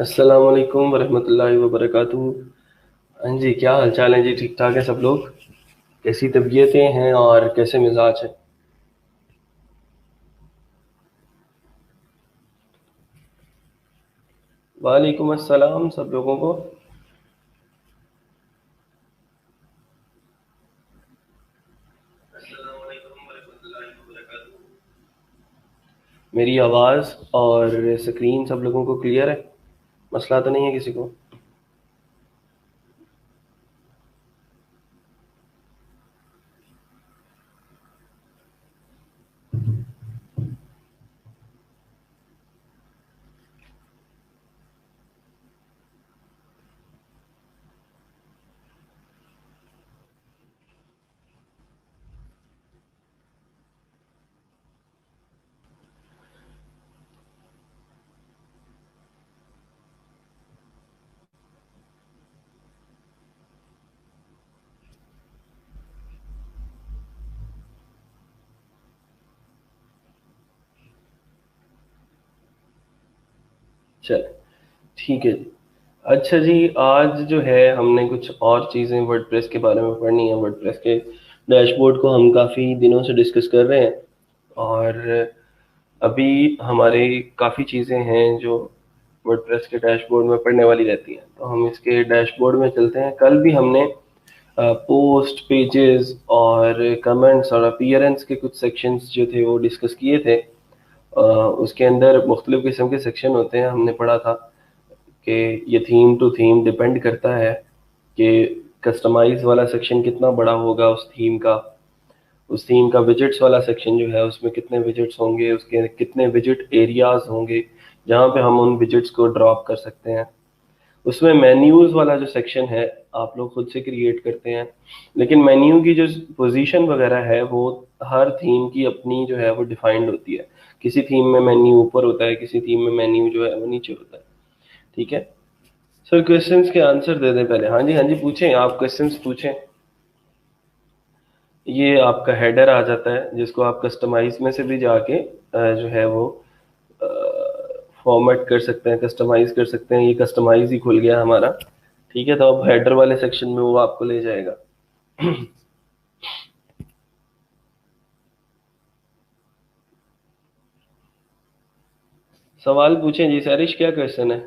अस्सलाम वालेकुम वरहमतुल्लाहि वबरकातुहू। हाँ जी, क्या हाल चाल है जी? ठीक ठाक है सब लोग? कैसी तबीयतें हैं और कैसे मिजाज है? वालेकुम अस्सलाम सब लोगों को। मेरी आवाज़ और स्क्रीन सब लोगों को क्लियर है? मसला तो नहीं है किसी को? चल, ठीक है जी। अच्छा जी, आज जो है हमने कुछ और चीज़ें वर्डप्रेस के बारे में पढ़नी है। वर्डप्रेस के डैशबोर्ड को हम काफ़ी दिनों से डिस्कस कर रहे हैं और अभी हमारे काफ़ी चीज़ें हैं जो वर्डप्रेस के डैशबोर्ड में पढ़ने वाली रहती हैं, तो हम इसके डैशबोर्ड में चलते हैं। कल भी हमने पोस्ट पेजेस और कमेंट्स और अपीयरेंस के कुछ सेक्शंस जो थे वो डिस्कस किए थे। उसके अंदर मुख्तलिफ़ किस्म के सेक्शन होते हैं। हमने पढ़ा था कि ये थीम टू थीम डिपेंड करता है कि कस्टमाइज वाला सेक्शन कितना बड़ा होगा उस थीम का विजिट्स वाला सेक्शन जो है उसमें कितने विजिट्स होंगे, उसके कितने विजिट एरियाज होंगे जहाँ पे हम उन विजिट्स को ड्रॉप कर सकते हैं। उसमें मेन्यूज वाला जो सेक्शन है आप लोग खुद से क्रिएट करते हैं, लेकिन मेन्यू की जो पोजीशन वगैरह है वो हर थीम की अपनी जो है वो डिफाइंड होती है। किसी थीम में मेन्यू ऊपर होता है, किसी थीम में मेन्यू जो है वो नीचे होता है। ठीक है सर, क्वेश्चंस के आंसर दे दें पहले। हाँ जी, हाँ जी, पूछें, आप क्वेश्चंस पूछें। ये आपका हेडर आ जाता है जिसको आप कस्टमाइज में से भी जाके जो है वो फॉर्मेट कर सकते हैं, कस्टमाइज कर सकते हैं। ये कस्टमाइज ही खुल गया हमारा। ठीक है, तो अब हेडर वाले सेक्शन में वो आपको ले जाएगा। सवाल पूछें जी। सैरिश, क्या क्वेश्चन है?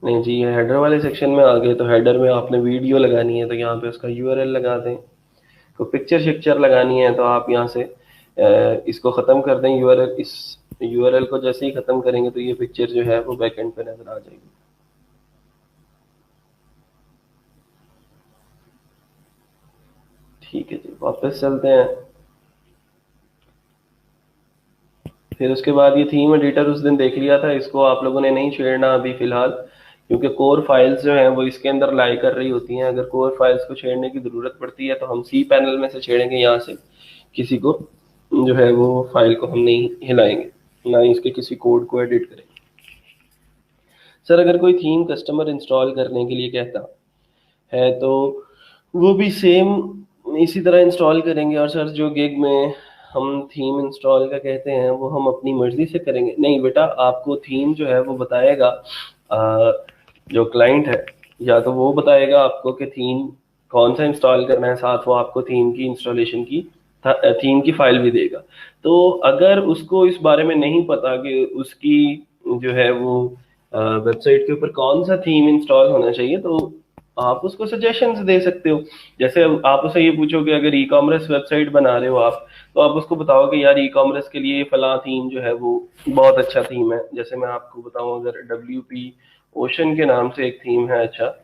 नहीं जी, ये हेडर वाले सेक्शन में आ गए तो हेडर में आपने वीडियो लगानी है तो यहाँ पे उसका यूआरएल लगा दें। तो पिक्चर शिक्चर लगानी है तो आप यहाँ से इसको ख़त्म कर दें यूआरएल। इस यूआरएल को जैसे ही ख़त्म करेंगे तो ये पिक्चर जो है वो बैकएंड पे नज़र आ जाएगी। ठीक है जी, वापस चलते हैं। फिर उसके बाद ये थीम एडिटर उस दिन देख लिया था, इसको आप लोगों ने नहीं छेड़ना अभी फ़िलहाल, क्योंकि कोर फाइल्स जो हैं वो इसके अंदर लाई कर रही होती हैं। अगर कोर फाइल्स को छेड़ने की ज़रूरत पड़ती है तो हम सी पैनल में से छेड़ेंगे। यहाँ से किसी को जो है वो फाइल को हम नहीं हिलाएंगे, ना ही इसके किसी कोड को एडिट करेंगे। सर, अगर कोई थीम कस्टमर इंस्टॉल करने के लिए कहता है तो वो भी सेम इसी तरह इंस्टॉल करेंगे? और सर, जो गिग में हम थीम इंस्टॉल का कहते हैं वो हम अपनी मर्जी से करेंगे? नहीं बेटा, आपको थीम जो है वो बताएगा जो क्लाइंट है, या तो वो बताएगा आपको कि थीम कौन सा इंस्टॉल करना है, साथ वो आपको थीम की इंस्टॉलेशन की थीम की फाइल भी देगा। तो अगर उसको इस बारे में नहीं पता कि उसकी जो है वो वेबसाइट के ऊपर कौन सा थीम इंस्टॉल होना चाहिए, तो आप उसको सजेशंस दे सकते हो। जैसे अब आप उससे ये पूछो कि अगर ई कॉमर्स वेबसाइट बना रहे हो आप, तो आप उसको बताओ कि यार ई कॉमर्स के लिए फला थीम जो है वो बहुत अच्छा थीम है। जैसे मैं आपको बताऊं, अगर WP ओशन के नाम से एक थीम है, अच्छा,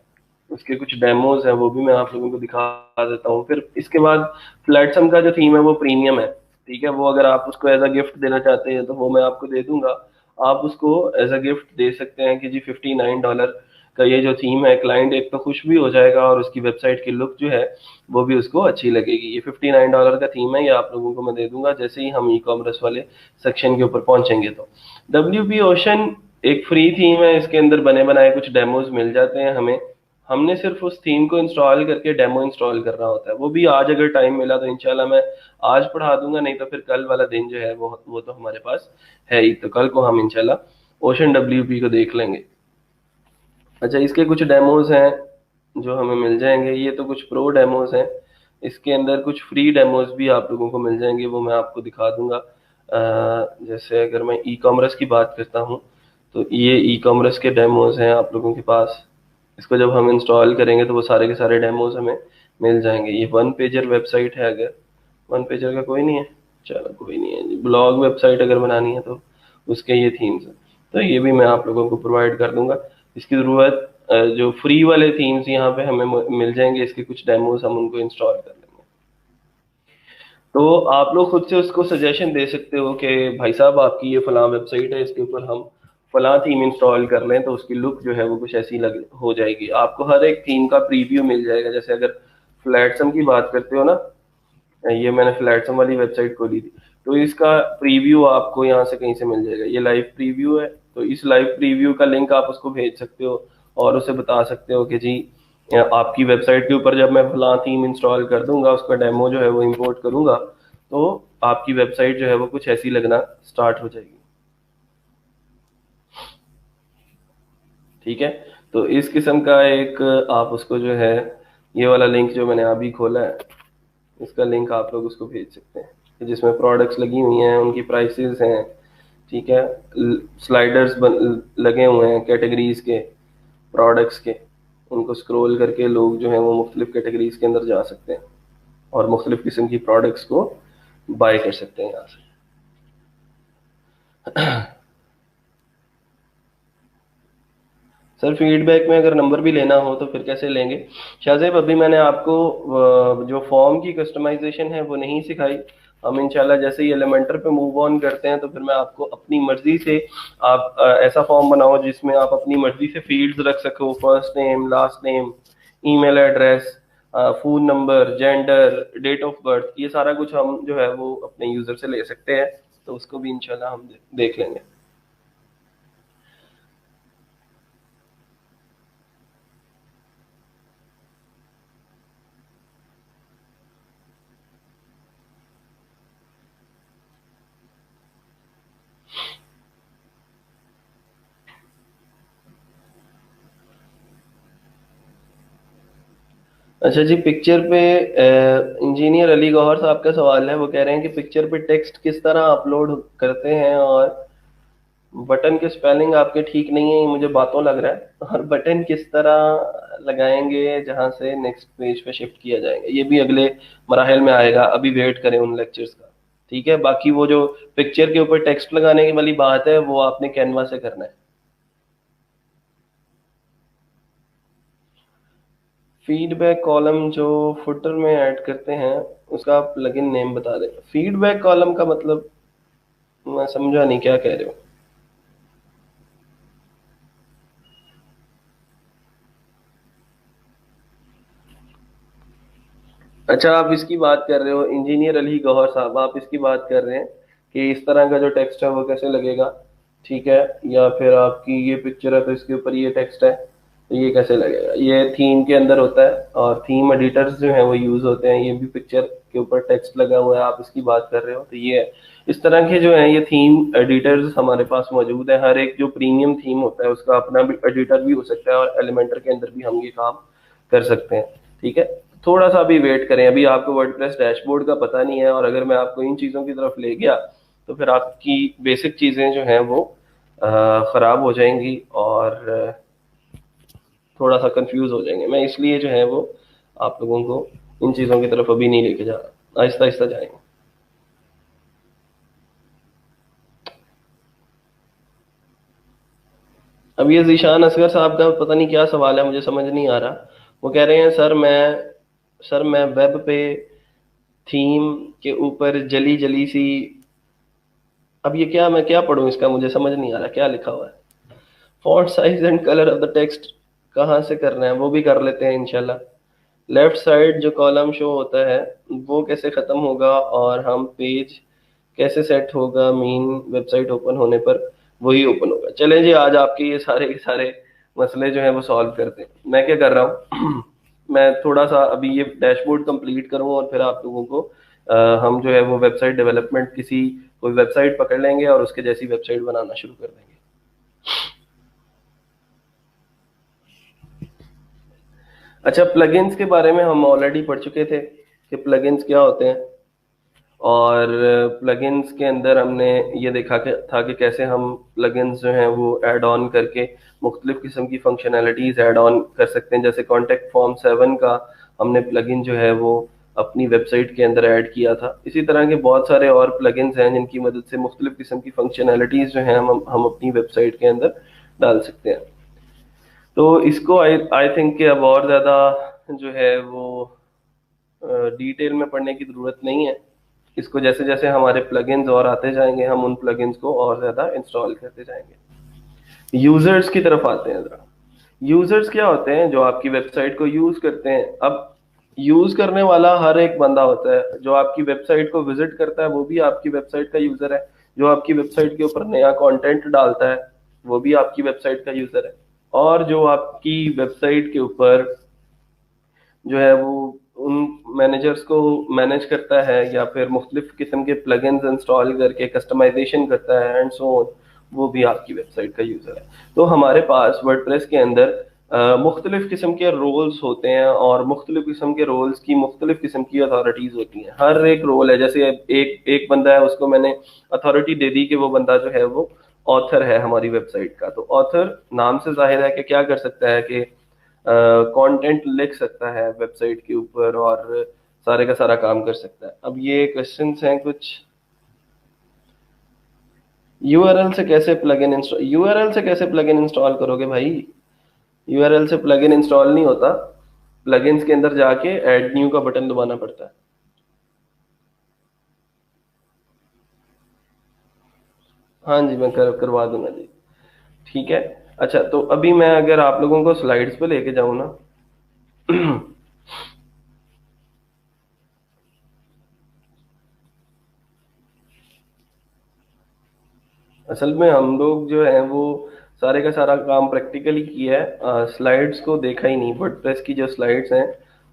उसके कुछ डेमोज हैं, वो भी मैं आप लोगों को दिखा देता हूँ। फिर इसके बाद फ्लैटसम का जो थीम है वो प्रीमियम है। ठीक है, वो अगर आप उसको एज अ गिफ्ट देना चाहते हैं तो वो मैं आपको दे दूंगा। आप उसको एज अ गिफ्ट दे सकते हैं कि जी $59 का ये जो थीम है, क्लाइंट एक तो खुश भी हो जाएगा और उसकी वेबसाइट की लुक जो है वो भी उसको अच्छी लगेगी। ये $59 का थीम है, ये आप लोगों को मैं दे दूंगा जैसे ही हम ई कॉमर्स वाले सेक्शन के ऊपर पहुंचेंगे। तो WP ओशन एक फ्री थीम है, इसके अंदर बने बनाए कुछ डेमोज मिल जाते हैं हमें। हमने सिर्फ उस थीम को इंस्टॉल करके डेमो इंस्टॉल करना होता है। वो भी आज अगर टाइम मिला तो इंशाल्लाह मैं आज पढ़ा दूंगा, नहीं तो फिर कल वाला दिन जो है वो तो हमारे पास है ही, तो कल को हम इंशाल्लाह ओशन डब्ल्यूपी को देख लेंगे। अच्छा, इसके कुछ डेमोज हैं जो हमें मिल जाएंगे, ये तो कुछ प्रो डेमोज हैं। इसके अंदर कुछ फ्री डेमोज भी आप लोगों को मिल जाएंगे, वो मैं आपको दिखा दूंगा। जैसे अगर मैं ई कॉमर्स की बात करता हूँ, तो ये ई कॉमर्स के डेमोज हैं आप लोगों के पास। इसको जब हम इंस्टॉल करेंगे तो वो सारे के सारे डेमोज हमें मिल जाएंगे। ये वन पेजर वेबसाइट है, अगर वन पेजर का कोई नहीं है, चलो कोई नहीं है, ब्लॉग वेबसाइट अगर बनानी है तो उसके ये थीम्स हैं, तो ये भी मैं आप लोगों को प्रोवाइड कर दूंगा। इसकी ज़रूरत जो फ्री वाले थीम्स यहाँ पे हमें मिल जाएंगे, इसके कुछ डेमोज हम उनको इंस्टॉल कर लेंगे। तो आप लोग खुद से उसको सजेशन दे सकते हो कि भाई साहब आपकी ये फलां वेबसाइट है, इसके ऊपर हम फलां थीम इंस्टॉल कर लें तो उसकी लुक जो है वो कुछ ऐसी लग हो जाएगी। आपको हर एक थीम का प्रीव्यू मिल जाएगा। जैसे अगर फ्लैटसम की बात करते हो ना, ये मैंने फ्लैटसम वाली वेबसाइट खोली थी, तो इसका प्रीव्यू आपको यहाँ से कहीं से मिल जाएगा। ये लाइव प्रीव्यू है, तो इस लाइव प्रीव्यू का लिंक आप उसको भेज सकते हो और उसे बता सकते हो कि जी आपकी वेबसाइट के ऊपर जब मैं फलां थीम इंस्टॉल कर दूंगा, उसका डेमो जो है वो इंपोर्ट करूंगा, तो आपकी वेबसाइट जो है वो कुछ ऐसी लगना स्टार्ट हो जाएगी। ठीक है, तो इस किस्म का एक आप उसको जो है, ये वाला लिंक जो मैंने अभी खोला है, इसका लिंक आप लोग उसको भेज सकते हैं, जिसमें प्रोडक्ट्स लगी हुई हैं, उनकी प्राइसेस हैं। ठीक है, स्लाइडर्स लगे हुए हैं कैटेगरीज के, प्रोडक्ट्स के, उनको स्क्रॉल करके लोग जो हैं वो मुख्तलिफ कैटेगरीज के अंदर जा सकते हैं और मुख्तलिफ किस्म की प्रोडक्ट्स को बाय कर सकते हैं यहाँ से। सर फीडबैक में अगर नंबर भी लेना हो तो फिर कैसे लेंगे? शाहजेब, अभी मैंने आपको जो फॉर्म की कस्टमाइजेशन है वो नहीं सिखाई। हम इंशाल्लाह जैसे ही एलिमेंटर पे मूव ऑन करते हैं तो फिर मैं आपको अपनी मर्जी से, आप ऐसा फॉर्म बनाओ जिसमें आप अपनी मर्जी से फील्ड्स रख सको, first name, last name, email address, phone number, gender, date of birth, ये सारा कुछ हम जो है वो अपने यूजर से ले सकते हैं। तो उसको भी इंशाल्लाह हम देख लेंगे। अच्छा जी, पिक्चर पे इंजीनियर अली गौहर साहब का सवाल है। वो कह रहे हैं कि पिक्चर पे टेक्स्ट किस तरह अपलोड करते हैं, और बटन के स्पेलिंग आपके ठीक नहीं है, ये मुझे बातों लग रहा है, और बटन किस तरह लगाएंगे जहां से नेक्स्ट पेज पे शिफ्ट किया जाएगा, ये भी अगले मराहल में आएगा, अभी वेट करें उन लेक्चर्स का। ठीक है, बाकी वो जो पिक्चर के ऊपर टेक्स्ट लगाने की वाली बात है वो आपने कैनवा से करना है। फीडबैक कॉलम जो फुटर में ऐड करते हैं, उसका आप प्लगइन नेम बता दें। फीडबैक कॉलम का मतलब मैं समझा नहीं, क्या कह रहे हो? अच्छा, आप इसकी बात कर रहे हो, इंजीनियर अली गौहर साहब, आप इसकी बात कर रहे हैं कि इस तरह का जो टेक्स्ट है वो कैसे लगेगा, ठीक है, या फिर आपकी ये पिक्चर है तो इसके ऊपर ये टेक्स्ट है तो ये कैसे लगेगा? ये थीम के अंदर होता है और थीम एडिटर्स जो है वो यूज होते हैं। ये भी पिक्चर के ऊपर टेक्स्ट लगा हुआ है, आप इसकी बात कर रहे हो, तो ये है। इस तरह के जो है ये थीम एडिटर्स हमारे पास मौजूद है। हर एक जो प्रीमियम थीम होता है उसका अपना भी एडिटर भी हो सकता है, और एलिमेंटर के अंदर भी हम ये काम कर सकते हैं। ठीक है, थोड़ा सा अभी वेट करें, अभी आपको वर्डप्रेस डैशबोर्ड का पता नहीं है, और अगर मैं आपको इन चीज़ों की तरफ ले गया तो फिर आपकी बेसिक चीज़ें जो हैं वो ख़राब हो जाएंगी और थोड़ा सा कंफ्यूज हो जाएंगे। मैं इसलिए जो है वो आप लोगों को इन चीज़ों की तरफ अभी नहीं लेके जा रहा, आहिस्ता आहिस्ता जाएंगे। अब ये जीशान असगर साहब का पता नहीं क्या सवाल है, मुझे समझ नहीं आ रहा। वो कह रहे हैं सर मैं वेब पे थीम के ऊपर जली जली सी, अब ये क्या, मैं क्या पढ़ूं इसका, मुझे समझ नहीं आ रहा क्या लिखा हुआ है। Font size and colour of the text कहाँ से करना है, वो भी कर लेते हैं इंशाल्लाह। लेफ्ट साइड जो कॉलम शो होता है वो कैसे ख़त्म होगा, और हम पेज कैसे सेट होगा, मेन वेबसाइट ओपन होने पर वही ओपन होगा। चलें जी, आज आपके ये सारे के सारे मसले जो है वो सॉल्व करते हैं। मैं क्या कर रहा हूँ मैं थोड़ा सा अभी ये डैशबोर्ड कंप्लीट करूँ और फिर आप लोगों को हम जो है वो वेबसाइट डेवलपमेंट किसी कोई वेबसाइट पकड़ लेंगे और उसके जैसी वेबसाइट बनाना शुरू कर देंगे। अच्छा, प्लगइन्स के बारे में हम ऑलरेडी पढ़ चुके थे कि प्लगइन्स क्या होते हैं, और प्लगइन्स के अंदर हमने ये देखा था कि कैसे हम प्लगइन्स जो हैं वो ऐड ऑन करके मुख्तलिफ किस्म की फंक्शनैलिटीज ऐड ऑन कर सकते हैं। जैसे कॉन्टेक्ट फॉर्म 7 का हमने प्लगइन जो है वो अपनी वेबसाइट के अंदर ऐड किया था। इसी तरह के बहुत सारे और प्लगइन्स हैं जिनकी मदद से मुख्तलिफ किस्म की फंक्शनैलिटीज जो हैं हम अपनी वेबसाइट के अंदर डाल सकते हैं। तो इसको आई थिंक कि अब और ज़्यादा जो है वो डिटेल में पढ़ने की ज़रूरत नहीं है। इसको जैसे जैसे हमारे प्लगइन्स और आते जाएंगे हम उन प्लगइन्स को और ज़्यादा इंस्टॉल करते जाएंगे। यूज़र्स की तरफ आते हैं ज़रा। यूज़र्स क्या होते हैं? जो आपकी वेबसाइट को यूज़ करते हैं। अब यूज़ करने वाला हर एक बंदा होता है। जो आपकी वेबसाइट को विजिट करता है वो भी आपकी वेबसाइट का यूज़र है। जो आपकी वेबसाइट के ऊपर नया कंटेंट डालता है वो भी आपकी वेबसाइट का यूज़र है। और जो आपकी वेबसाइट के ऊपर जो है वो उन मैनेजर्स को मैनेज करता है या फिर मुख्तलिफ किस्म के प्लगइन्स इंस्टॉल करके कस्टमाइजेशन करता है एंड सो ऑन, वो भी आपकी वेबसाइट का यूज़र है। तो हमारे पास वर्डप्रेस के अंदर मुख्तलिफ किस्म के रोल्स होते हैं और मुख्तलिफ किस्म के रोल्स की मुख्तलिफ किस्म की अथॉरिटीज़ होती हैं। हर एक रोल है, जैसे एक एक बंदा है उसको मैंने अथॉरिटी दे दी कि वो बंदा जो है वो ऑथर है हमारी वेबसाइट का। तो ऑथर नाम से जाहिर है कि क्या कर सकता है कि कंटेंट लिख सकता है वेबसाइट के ऊपर और सारे का सारा काम कर सकता है। अब ये क्वेश्चंस हैं कुछ। यूआरएल से कैसे प्लगइन इंस्टॉल यूआरएल से कैसे प्लगइन इंस्टॉल करोगे भाई? यूआरएल से प्लगइन इंस्टॉल नहीं होता। प्लगइन्स के अंदर जाके ऐड न्यू का बटन दबाना पड़ता है। हाँ जी, मैं करवा दूंगा जी। ठीक है। अच्छा, तो अभी मैं अगर आप लोगों को स्लाइड्स पे लेके जाऊं ना असल में हम लोग जो है वो सारे का सारा काम प्रैक्टिकली किया है, स्लाइड्स को देखा ही नहीं। वर्डप्रेस की जो स्लाइड्स हैं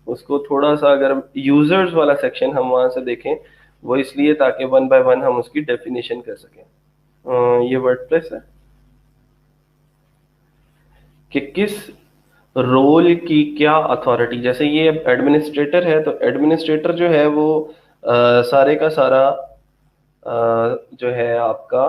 उसको थोड़ा सा अगर यूजर्स वाला सेक्शन हम वहां से देखें, वो इसलिए ताकि वन बाय वन हम उसकी डेफिनेशन कर सकें। ये वर्डप्रेस है कि किस रोल की क्या अथॉरिटी। जैसे ये एडमिनिस्ट्रेटर है तो एडमिनिस्ट्रेटर जो है वो सारे का सारा जो है आपका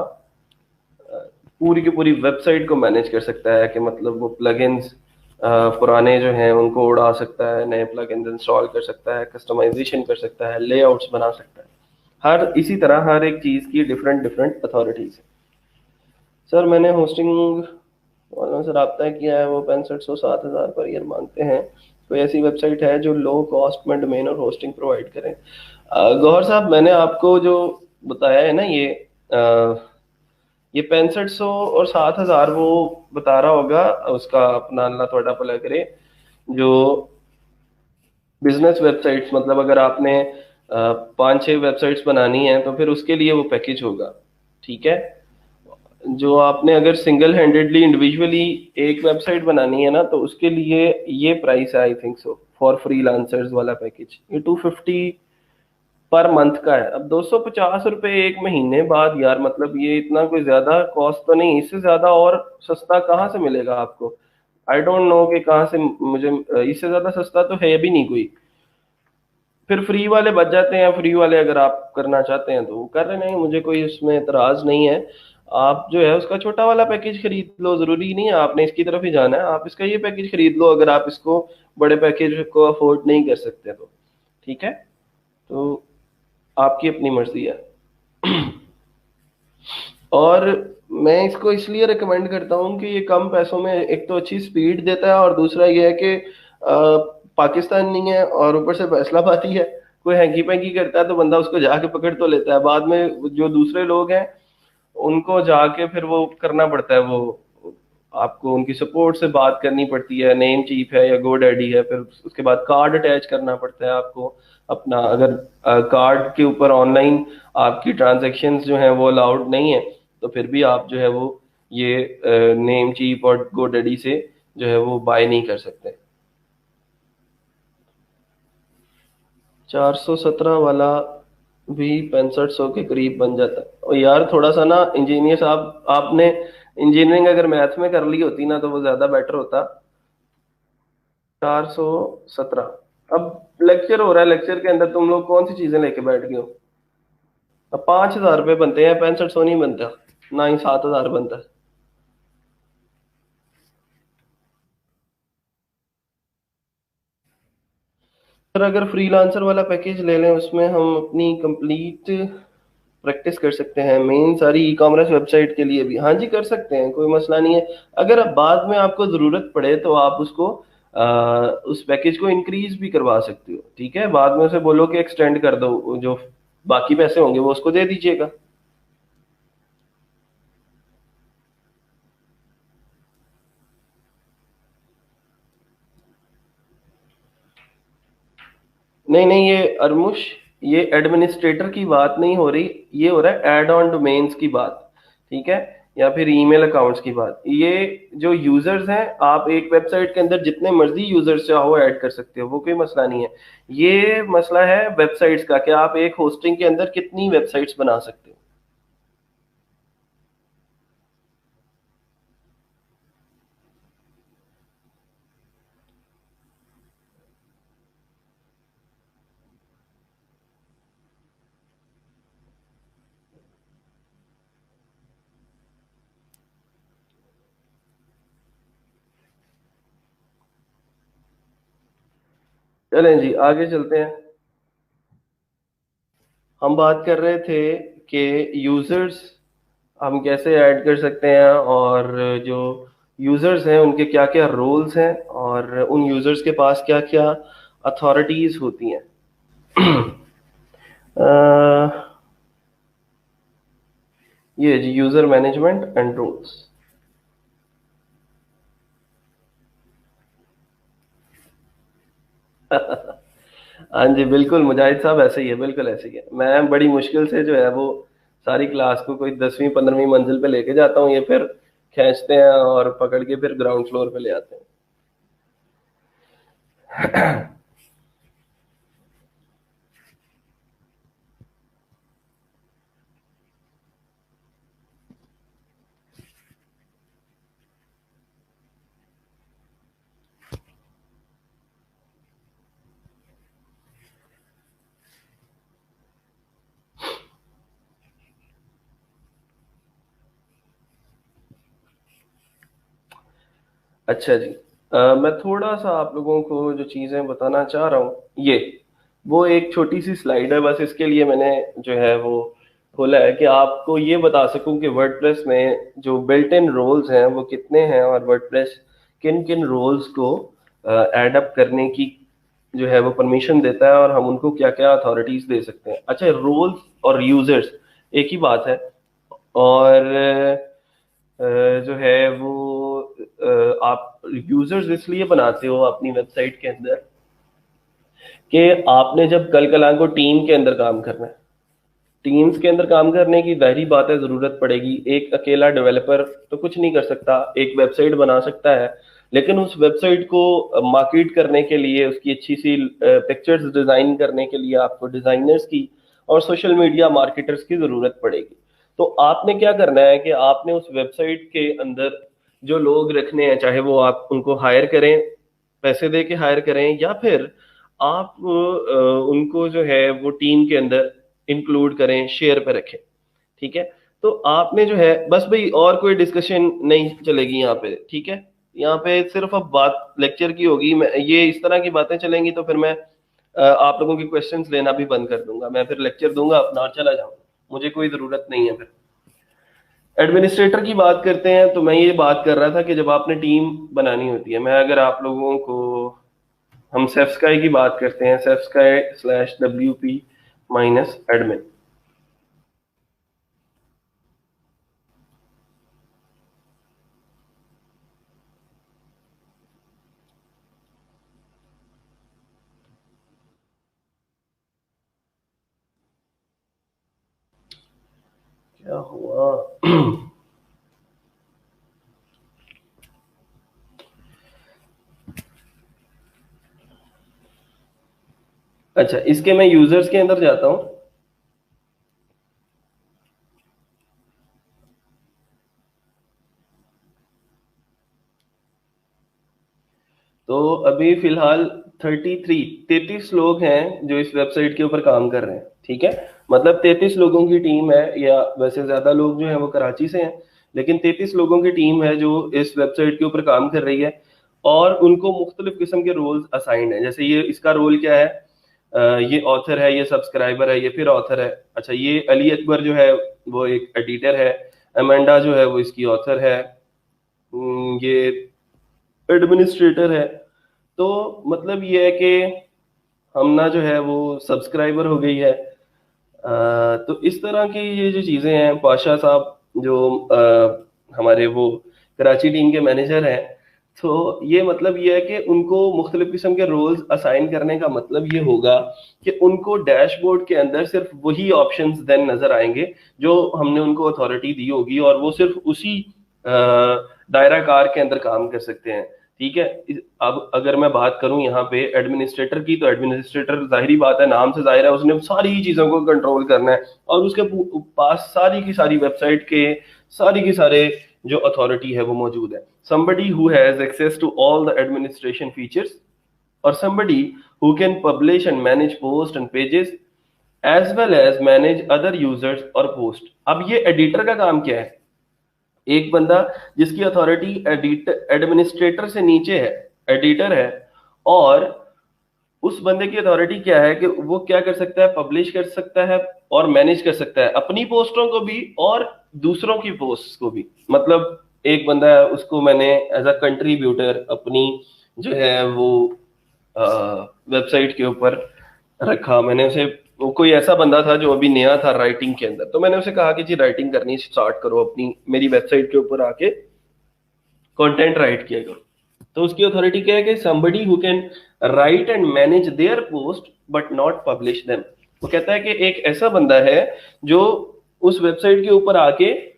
पूरी की पूरी वेबसाइट को मैनेज कर सकता है। कि मतलब वो प्लगइन्स पुराने जो हैं उनको उड़ा सकता है, नए प्लगइन्स इंस्टॉल कर सकता है, कस्टमाइजेशन कर सकता है, लेआउट्स बना सकता है। हर इसी तरह हर एक चीज़ की डिफरेंट डिफरेंट अथॉरिटीज है। सर मैंने होस्टिंग वालों से रब्ता किया है, वो 6500 7000 पर ईयर मांगते हैं। कोई ऐसी वेबसाइट है जो लो कॉस्ट में डोमेन और होस्टिंग प्रोवाइड करें? गौहर साहब, मैंने आपको जो बताया है ना ये 6500 और 7000 वो बता रहा होगा उसका अपना, अल्लाह थोड़ा भला करे। जो बिजनेस वेबसाइट्स, मतलब अगर आपने 5-6 वेबसाइट्स बनानी है तो फिर उसके लिए वो पैकेज होगा। ठीक है। जो आपने अगर सिंगल हैंडेडली इंडिविजुअली एक वेबसाइट बनानी है ना तो उसके लिए ये प्राइस है, I think so, for freelancers वाला पैकेज ये 250 पर मंथ का है। अब 250 रुपये एक महीने बाद यार, मतलब ये इतना कोई ज्यादा कॉस्ट तो नहीं। इससे ज्यादा और सस्ता कहाँ से मिलेगा आपको? आई डोंट नो कि कहाँ से मुझे इससे ज्यादा सस्ता तो है भी नहीं कोई। फिर फ्री वाले बच जाते हैं। फ्री वाले अगर आप करना चाहते हैं तो वो कर रहे हैं, मुझे कोई उसमें एतराज नहीं है। आप जो है उसका छोटा वाला पैकेज खरीद लो, जरूरी नहीं है आपने इसकी तरफ ही जाना है। आप इसका ये पैकेज खरीद लो अगर आप इसको बड़े पैकेज को अफोर्ड नहीं कर सकते तो। ठीक है। तो आपकी अपनी मर्जी है। और मैं इसको इसलिए रिकमेंड करता हूँ कि ये कम पैसों में एक तो अच्छी स्पीड देता है और दूसरा ये है कि पाकिस्तान नहीं है और ऊपर से फैसलाबादी है। कोई हैंकी पैंकी करता है तो बंदा उसको जाके पकड़ तो लेता है, बाद में जो दूसरे लोग हैं उनको जाके फिर वो करना पड़ता है। वो आपको उनकी सपोर्ट से बात करनी पड़ती है, नेम चीफ है या गो डैडी है, फिर उसके बाद कार्ड अटैच करना पड़ता है आपको अपना। अगर कार्ड के ऊपर ऑनलाइन आपकी ट्रांजैक्शंस जो हैं वो अलाउड नहीं है तो फिर भी आप जो है वो ये नेम चीफ और गो डैडी से जो है वो बाय नहीं कर सकते। 417 वाला भी 6500 के करीब बन जाता है। और यार थोड़ा सा ना इंजीनियर साहब, आपने इंजीनियरिंग अगर मैथ में कर ली होती ना तो वो ज्यादा बेटर होता। 417। अब लेक्चर हो रहा है, लेक्चर के अंदर तुम लोग कौन सी चीजें लेके बैठ गए हो? अब 5000 रुपये बनते हैं, 6500 नहीं बनता, ना ही 7000 बनता है। सर अगर फ्रीलांसर वाला पैकेज ले लें उसमें हम अपनी कंप्लीट प्रैक्टिस कर सकते हैं, मेन सारी ई कॉमर्स वेबसाइट के लिए भी। हाँ जी कर सकते हैं, कोई मसला नहीं है। अगर अब बाद में आपको ज़रूरत पड़े तो आप उसको उस पैकेज को इंक्रीज भी करवा सकते हो, ठीक है। बाद में उसे बोलो कि एक्सटेंड कर दो, जो बाकी पैसे होंगे वो उसको दे दीजिएगा। नहीं नहीं, ये अरमुश, ये एडमिनिस्ट्रेटर की बात नहीं हो रही, ये हो रहा है एड ऑन डोमेन्स की बात, ठीक है, या फिर ईमेल अकाउंट्स की बात। ये जो यूजर्स हैं, आप एक वेबसाइट के अंदर जितने मर्जी यूजर्स चाहो ऐड कर सकते हो, वो कोई मसला नहीं है। ये मसला है वेबसाइट्स का कि आप एक होस्टिंग के अंदर कितनी वेबसाइट्स बना सकते हो। चलें जी आगे चलते हैं। हम बात कर रहे थे कि यूजर्स हम कैसे ऐड कर सकते हैं, और जो यूजर्स हैं उनके क्या क्या रोल्स हैं, और उन यूजर्स के पास क्या क्या अथॉरिटीज होती हैं। ये जी यूजर मैनेजमेंट एंड रूल्स। हाँ जी बिल्कुल मुजाहिद साहब, ऐसे ही है, बिल्कुल ऐसे ही है। मैं बड़ी मुश्किल से जो है वो सारी क्लास को कोई 10वीं 15वीं मंजिल पे लेके जाता हूँ, ये फिर खींचते हैं और पकड़ के फिर ग्राउंड फ्लोर पे ले आते हैं। अच्छा जी, मैं थोड़ा सा आप लोगों को जो चीज़ें बताना चाह रहा हूँ, ये वो एक छोटी सी स्लाइड है, बस इसके लिए मैंने जो है वो खोला है कि आपको ये बता सकूं कि वर्डप्रेस में जो बिल्ट इन रोल्स हैं वो कितने हैं, और वर्डप्रेस किन किन रोल्स को ऐड अप करने की जो है वो परमिशन देता है, और हम उनको क्या क्या अथॉरिटीज दे सकते हैं। अच्छा, रोल्स और यूजर्स एक ही बात है। और जो है वो आप यूजर्स इसलिए बनाते हो अपनी वेबसाइट के अंदर कि आपने जब कल कला को टीम के अंदर काम करना है, टीम्स के अंदर काम करने की जाहिर बात है जरूरत पड़ेगी। एक अकेला डेवलपर तो कुछ नहीं कर सकता, एक वेबसाइट बना सकता है, लेकिन उस वेबसाइट को मार्केट करने के लिए, उसकी अच्छी सी पिक्चर्स डिजाइन करने के लिए आपको डिजाइनर्स की और सोशल मीडिया मार्केटर्स की जरूरत पड़ेगी। तो आपने क्या करना है कि आपने उस वेबसाइट के अंदर जो लोग रखने हैं, चाहे वो आप उनको हायर करें, पैसे दे के हायर करें, या फिर आप उनको जो है वो टीम के अंदर इंक्लूड करें, शेयर पे रखें, ठीक है। तो आपने जो है बस भाई, और कोई डिस्कशन नहीं चलेगी यहाँ पे, ठीक है। यहाँ पे सिर्फ अब बात लेक्चर की होगी। मैं ये इस तरह की बातें चलेंगी तो फिर मैं आप लोगों की क्वेश्चंस लेना भी बंद कर दूंगा, मैं फिर लेक्चर दूंगा अपना और चला जाऊंगा, मुझे कोई जरूरत नहीं है फिर। एडमिनिस्ट्रेटर की बात करते हैं, तो मैं ये बात कर रहा था कि जब आपने टीम बनानी होती है, मैं अगर आप लोगों को, हम सेफ्सकाई की बात करते हैं, सेफ्सकाई/WP माइनस एडमिन। क्या हुआ? अच्छा, इसके मैं यूजर्स के अंदर जाता हूँ। तो अभी फिलहाल 33 लोग हैं जो इस वेबसाइट के ऊपर काम कर रहे हैं, ठीक है। मतलब 33 लोगों की टीम है, या वैसे ज्यादा लोग जो है वो कराची से हैं, लेकिन 33 लोगों की टीम है जो इस वेबसाइट के ऊपर काम कर रही है। और उनको मुख्तलिफ किस्म के रोल्स असाइंड है। जैसे ये इसका रोल क्या है, ये ऑथर है, ये सब्सक्राइबर है, ये फिर ऑथर है। अच्छा, ये अली अकबर जो है वो एक एडिटर है, अमेंडा जो है वो इसकी ऑथर है, ये एडमिनिस्ट्रेटर है। तो मतलब ये है कि हमना जो है वो सब्सक्राइबर हो गई है। तो इस तरह की ये जो चीज़ें हैं, पाशा साहब जो हमारे वो कराची टीम के मैनेजर हैं, तो ये मतलब ये है कि उनको मुख्तलिफ किस्म के रोल्स असाइन करने का मतलब ये होगा कि उनको डैशबोर्ड के अंदर सिर्फ वही ऑप्शंस देन नजर आएंगे जो हमने उनको अथॉरिटी दी होगी, और वो सिर्फ उसी दायरा कार के अंदर काम कर सकते हैं, ठीक है। अब अगर मैं बात करूं यहाँ पे एडमिनिस्ट्रेटर की, तो एडमिनिस्ट्रेटर जाहिर बात है, नाम से जाहिर है, उसने सारी चीजों को कंट्रोल करना है, और उसके पास सारी की सारी वेबसाइट के सारी की सारे जो अथॉरिटी है वो मौजूद है। somebody who has access to all the administration features, or somebody who can publish and manage posts and pages as well as manage other users or post। अब ये एडिटर का काम क्या है? एक बंदा जिसकी अथॉरिटी एडिटर एडमिनिस्ट्रेटर से नीचे है, एडिटर है, और उस बंदे की अथॉरिटी क्या है कि वो क्या कर सकता है, पब्लिश कर सकता है और मैनेज कर सकता है अपनी पोस्टों को भी और दूसरों की पोस्ट को भी। मतलब एक बंदा है, उसको मैंने एज अ कंट्रीब्यूटर अपनी जो है वो वेबसाइट के ऊपर रखा। मैंने उसे, वो कोई ऐसा बंदा था जो अभी नया था राइटिंग के अंदर, तो मैंने उसे कहा कि जी राइटिंग करनी स्टार्ट करो, अपनी मेरी वेबसाइट के ऊपर आके कंटेंट राइट किया करो। तो उसकी अथॉरिटी क्या है कि somebody who can write and manage their post but not publish them। वो कहता है कि एक ऐसा बंदा है जो उस वेबसाइट के ऊपर आके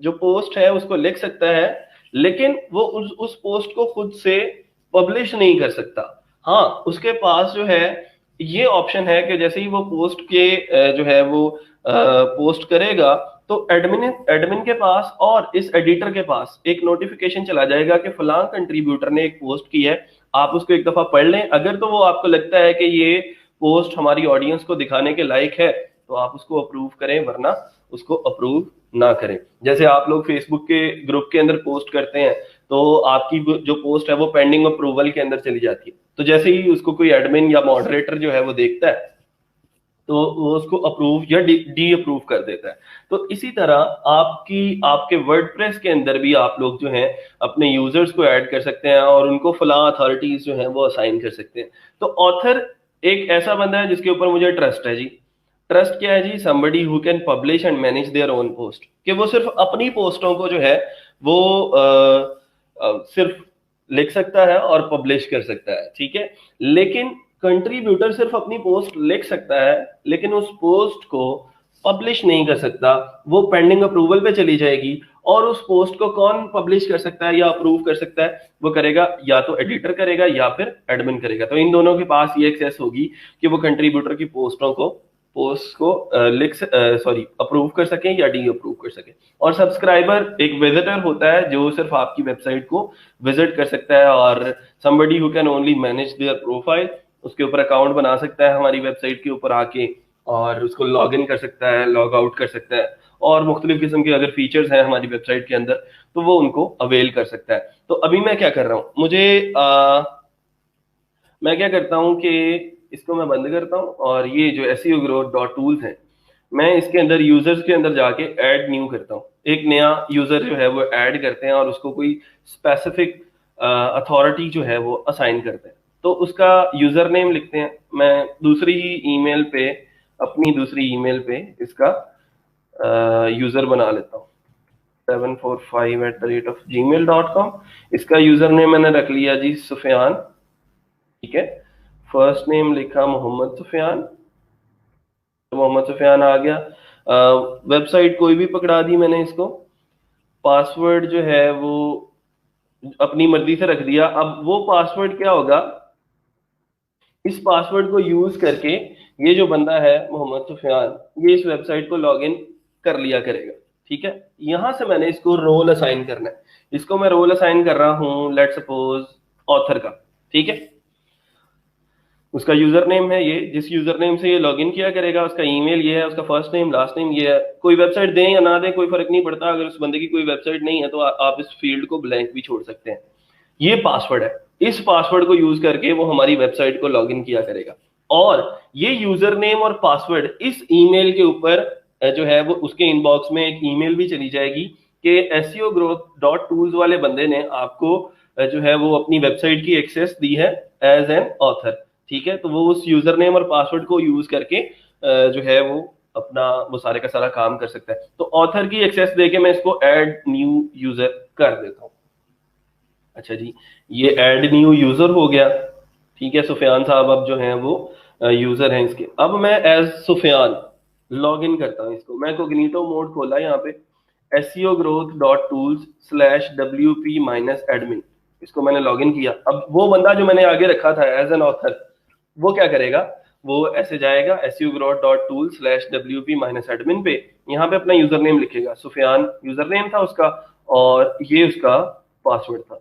जो पोस्ट है उसको लिख सकता है, लेकिन वो उस पोस्ट को खुद से पब्लिश नहीं कर सकता। हाँ, उसके पास जो है ये ऑप्शन है कि जैसे ही वो पोस्ट के जो है वो पोस्ट करेगा, तो एडमिन एडमिन के पास और इस एडिटर के पास एक नोटिफिकेशन चला जाएगा कि फलां कंट्रीब्यूटर ने एक पोस्ट की है, आप उसको एक दफा पढ़ लें। अगर तो वो आपको लगता है कि ये पोस्ट हमारी ऑडियंस को दिखाने के लायक है, तो आप उसको अप्रूव करें, वरना उसको अप्रूव ना करें। जैसे आप लोग फेसबुक के ग्रुप के अंदर पोस्ट करते हैं, तो आपकी जो पोस्ट है वो पेंडिंग अप्रूवल के अंदर चली जाती है। तो जैसे ही उसको कोई एडमिन या मॉडरेटर जो है वो देखता है, तो वो उसको अप्रूव या डी अप्रूव कर देता है। तो इसी तरह आपके वर्डप्रेस के अंदर भी आप लोग जो हैं अपने यूजर्स को ऐड कर सकते हैं, और उनको फलां अथॉरिटीज जो हैं वो असाइन कर सकते हैं। तो ऑथर एक ऐसा बंदा है जिसके ऊपर मुझे ट्रस्ट है जी। ट्रस्ट क्या है जी? somebody who can publish and manage their own post, कि वो सिर्फ अपनी पोस्टों को जो है वो सिर्फ लिख सकता है और पब्लिश कर सकता है, ठीक है। लेकिन कंट्रीब्यूटर सिर्फ अपनी पोस्ट लिख सकता है, लेकिन उस पोस्ट को पब्लिश नहीं कर सकता। वो पेंडिंग अप्रूवल पे चली जाएगी, और उस पोस्ट को कौन पब्लिश कर सकता है या अप्रूव कर सकता है? वो करेगा या तो एडिटर करेगा या फिर एडमिन करेगा। तो इन दोनों के पास ये एक्सेस होगी कि वो कंट्रीब्यूटर की पोस्ट को अप्रूव कर सकें या डी अप्रूव कर सकें। और सब्सक्राइबर एक विजिटर होता है जो सिर्फ आपकी वेबसाइट को विजिट कर सकता है, और somebody who can only manage their profile, उसके ऊपर अकाउंट बना सकता है हमारी वेबसाइट के ऊपर आके, और उसको लॉग इन कर सकता है, लॉग आउट कर सकता है, और मुख्तलिफ किस्म के अगर फीचर्स हैं हमारी वेबसाइट के अंदर तो वो उनको अवेल कर सकता है। तो अभी मैं क्या कर रहा हूँ, मैं क्या करता हूँ कि इसको मैं बंद करता हूँ, और ये जो SEO ग्रोथ डॉट टूल्स है, मैं इसके अंदर यूजर्स के अंदर जाके ऐड न्यू करता हूँ। एक नया यूजर जो है वो ऐड करते हैं, और उसको कोई स्पेसिफिक अथॉरिटी जो है वो असाइन करते हैं। तो उसका यूजर नेम लिखते हैं। मैं दूसरी ईमेल पे, अपनी दूसरी ईमेल पे इसका यूजर बना लेता हूँ, 745@gmail.com। इसका यूजर नेम मैंने रख लिया जी सुफियान, ठीक है। फर्स्ट नेम लिखा मोहम्मद सुफियान, तो मोहम्मद सुफियान आ गया। वेबसाइट कोई भी पकड़ा दी मैंने इसको। पासवर्ड जो है वो अपनी मर्जी से रख दिया। अब वो पासवर्ड क्या होगा इस पासवर्ड को यूज करके ये जो बंदा है मोहम्मद सुफियान, ये इस वेबसाइट को लॉगिन कर लिया करेगा। ठीक है, यहां से मैंने इसको रोल असाइन करना है। इसको मैं रोल असाइन कर रहा हूं, लेट सपोज ऑथर का। ठीक है, उसका यूजर नेम है ये, जिस यूजर नेम से ये लॉगिन किया करेगा, उसका ईमेल ये है, उसका फर्स्ट नेम लास्ट नेम ये है। कोई वेबसाइट दें या ना दें कोई फर्क नहीं पड़ता, अगर उस बंदे की कोई वेबसाइट नहीं है तो आप इस फील्ड को ब्लैंक भी छोड़ सकते हैं। ये पासवर्ड है, इस पासवर्ड को यूज करके वो हमारी वेबसाइट को लॉगिन किया करेगा। और ये यूजर नेम और पासवर्ड इस ईमेल के ऊपर जो है वो उसके इनबॉक्स में एक ईमेल भी चली जाएगी कि SEOgrowth.tools वाले बंदे ने आपको जो है वो अपनी वेबसाइट की एक्सेस दी है एज एन ऑथर। ठीक है, तो वो उस यूजर नेम और पासवर्ड को यूज करके जो है वो अपना वो सारे का सारा काम कर सकता है। तो ऑथर की एक्सेस देके मैं इसको ऐड न्यू यूजर कर देता हूँ। अच्छा जी, ये ऐड न्यू यूजर हो गया। ठीक है, सुफियान साहब अब जो हैं वो यूजर हैं इसके। अब मैं एज सुफियान लॉग इन करता हूँ इसको। मैं कोग्निटो मोड खोला यहाँ पे, SEOgrowth.tools/WP-admin, इसको मैंने लॉग इन किया। अब वो बंदा जो मैंने आगे रखा था एज एन ऑथर, वो क्या करेगा, वो ऐसे जाएगा SEOgrowth.tools/WP-admin पे, यहाँ पे अपना यूजर नेम लिखेगा, सुफियान यूजर नेम था उसका और ये उसका पासवर्ड था।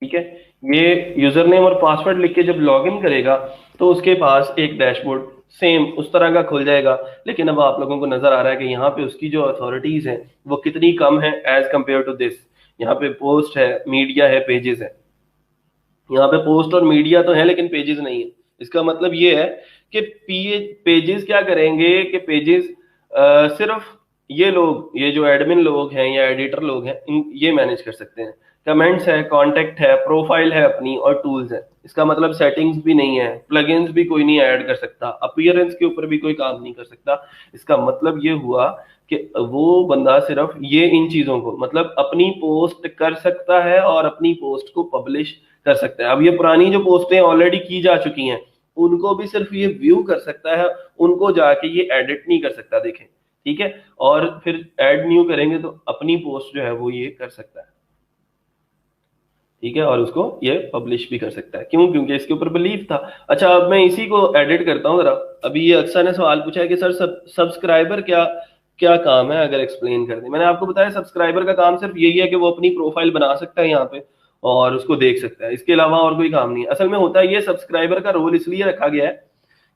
ठीक है, ये यूजर नेम और पासवर्ड लिख के जब लॉगिन करेगा तो उसके पास एक डैशबोर्ड सेम उस तरह का खुल जाएगा। लेकिन अब आप लोगों को नजर आ रहा है कि यहाँ पे उसकी जो अथॉरिटीज हैं वो कितनी कम है एज कंपेयर टू दिस। यहाँ पे पोस्ट है, मीडिया है, पेजेस है। यहाँ पे पोस्ट और मीडिया तो है लेकिन पेजेस नहीं है। इसका मतलब ये है कि पेजेस क्या करेंगे कि पेजेस सिर्फ ये लोग, ये जो एडमिन लोग हैं या एडिटर लोग हैं, ये मैनेज कर सकते हैं। कमेंट्स है, कांटेक्ट है, प्रोफाइल है अपनी और टूल्स है। इसका मतलब सेटिंग्स भी नहीं है, प्लगइन्स भी कोई नहीं ऐड कर सकता, अपीयरेंस के ऊपर भी कोई काम नहीं कर सकता। इसका मतलब ये हुआ कि वो बंदा सिर्फ ये इन चीजों को मतलब अपनी पोस्ट कर सकता है और अपनी पोस्ट को पब्लिश कर सकता है। अब ये पुरानी जो पोस्टें ऑलरेडी की जा चुकी हैं उनको भी सिर्फ ये व्यू कर सकता है, उनको जाके ये एडिट नहीं कर सकता। देखें, ठीक है, और फिर ऐड न्यू करेंगे तो अपनी पोस्ट जो है वो ये कर सकता है। ठीक है, और उसको ये पब्लिश भी कर सकता है। क्यों? क्योंकि इसके ऊपर बिलीव था। अच्छा, अब मैं इसी को एडिट करता हूँ जरा। अभी ये अक्सर ने सवाल पूछा है कि सर सब्सक्राइबर क्या क्या काम है, अगर एक्सप्लेन कर दें। मैंने आपको बताया सब्सक्राइबर का काम सिर्फ यही है कि वो अपनी प्रोफाइल बना सकता है यहाँ पे और उसको देख सकता है, इसके अलावा और कोई काम नहीं है। असल में होता है ये सब्सक्राइबर का रोल इसलिए रखा गया है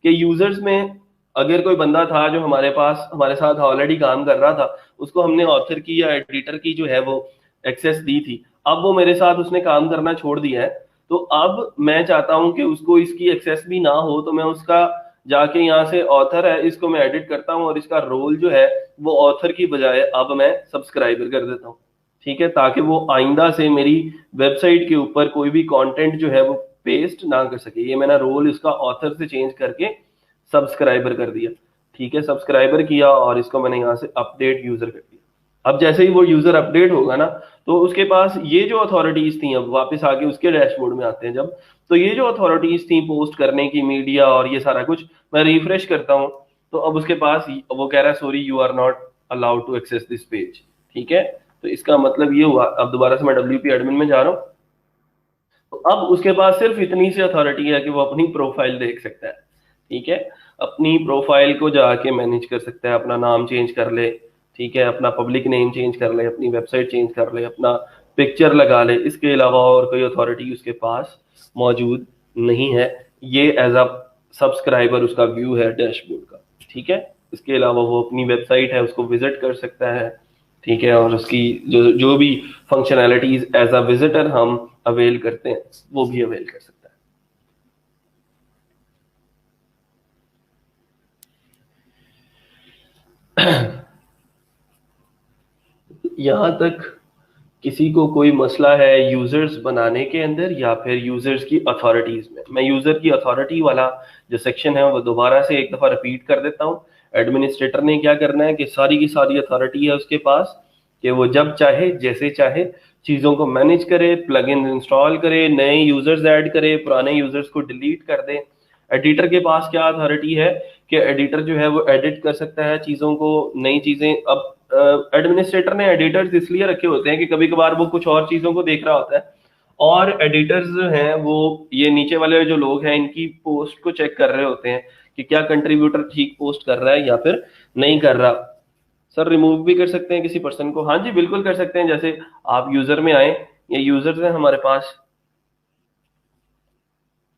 कि यूजर्स में अगर कोई बंदा था जो हमारे पास हमारे साथ ऑलरेडी काम कर रहा था, उसको हमने ऑथर की या एडिटर की जो है वो एक्सेस दी थी, अब वो मेरे साथ उसने काम करना छोड़ दिया है, तो अब मैं चाहता हूं कि उसको इसकी एक्सेस भी ना हो, तो मैं उसका जाके यहाँ से ऑथर है इसको मैं एडिट करता हूँ और इसका रोल जो है वो ऑथर की बजाय अब मैं सब्सक्राइबर कर देता हूँ। ठीक है, ताकि वो आइंदा से मेरी वेबसाइट के ऊपर कोई भी कंटेंट जो है वो पेस्ट ना कर सके। ये मैंने रोल इसका ऑथर से चेंज करके सब्सक्राइबर कर दिया। ठीक है, सब्सक्राइबर किया और इसको मैंने यहाँ से अपडेट यूजर कर दिया। अब जैसे ही वो यूजर अपडेट होगा ना, तो उसके पास ये जो अथॉरिटीज थी, अब वापस आके उसके डैशबोर्ड में आते हैं जब, तो ये जो अथॉरिटीज थी पोस्ट करने की, मीडिया और ये सारा कुछ, मैं रिफ्रेश करता हूँ तो अब उसके पास वो कह रहा है sorry you are not allowed to access this page. ठीक है, तो इसका मतलब ये हुआ, अब दोबारा से मैं WP एडमिन में जा रहा हूँ, तो अब उसके पास सिर्फ इतनी सी अथॉरिटी है कि वो अपनी प्रोफाइल देख सकता है। ठीक है, अपनी प्रोफाइल को जाके मैनेज कर सकता है, अपना नाम चेंज कर ले, ठीक है, अपना पब्लिक नेम चेंज कर ले, अपनी वेबसाइट चेंज कर ले, अपना पिक्चर लगा ले। इसके अलावा और कोई अथॉरिटी उसके पास मौजूद नहीं है। ये एज अ सब्सक्राइबर उसका व्यू है डैशबोर्ड का। ठीक है, इसके अलावा वो अपनी वेबसाइट है उसको विजिट कर सकता है। ठीक है, और उसकी जो जो भी फंक्शनैलिटीज एज अ विजिटर हम अवेल करते हैं वो भी अवेल कर सकता है। यहाँ तक किसी को कोई मसला है यूजर्स बनाने के अंदर या फिर यूजर्स की अथॉरिटीज में, मैं यूजर की अथॉरिटी वाला जो सेक्शन है वो दोबारा से एक दफा रिपीट कर देता हूँ। एडमिनिस्ट्रेटर ने क्या करना है कि सारी की सारी अथॉरिटी है उसके पास कि वो जब चाहे जैसे चाहे चीजों को मैनेज करे, प्लगइन इंस्टॉल करे, नए यूजर्स ऐड करे, पुराने यूजर्स को डिलीट कर दे। एडिटर के पास क्या अथॉरिटी है कि एडिटर जो है वो एडिट कर सकता है चीजों को, नई चीजें। अब एडमिनिस्ट्रेटर ने एडिटर्स इसलिए रखे होते हैं कि कभी कभार वो कुछ और चीजों को देख रहा होता है और एडिटर्स जो हैं वो ये नीचे वाले जो लोग हैं इनकी पोस्ट को चेक कर रहे होते हैं कि क्या कंट्रीब्यूटर ठीक पोस्ट कर रहा है या फिर नहीं कर रहा। सर रिमूव भी कर सकते हैं किसी पर्सन को? हाँ जी बिल्कुल कर सकते हैं। जैसे आप यूजर में आए, ये यूजर्स हैं हमारे पास,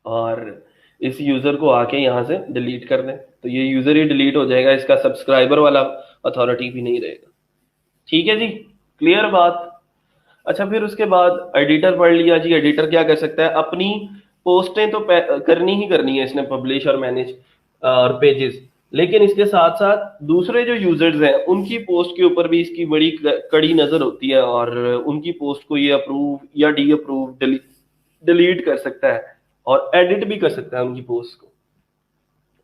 और इस यूजर को आके यहाँ से डिलीट कर दें तो ये यूजर ही डिलीट हो जाएगा, इसका सब्सक्राइबर वाला अथॉरिटी भी नहीं रहेगा। ठीक है जी, क्लियर बात। अच्छा फिर उसके बाद एडिटर पढ़ लिया जी। एडिटर क्या कर सकता है? अपनी पोस्टें तो करनी ही करनी है इसने, पब्लिश और मैनेज और पेजेस, लेकिन इसके साथ साथ दूसरे जो यूजर्स हैं उनकी पोस्ट के ऊपर भी इसकी बड़ी कड़ी नजर होती है, और उनकी पोस्ट को ये अप्रूव या डी अप्रूव डिलीट कर सकता है और एडिट भी कर सकता है उनकी पोस्ट को।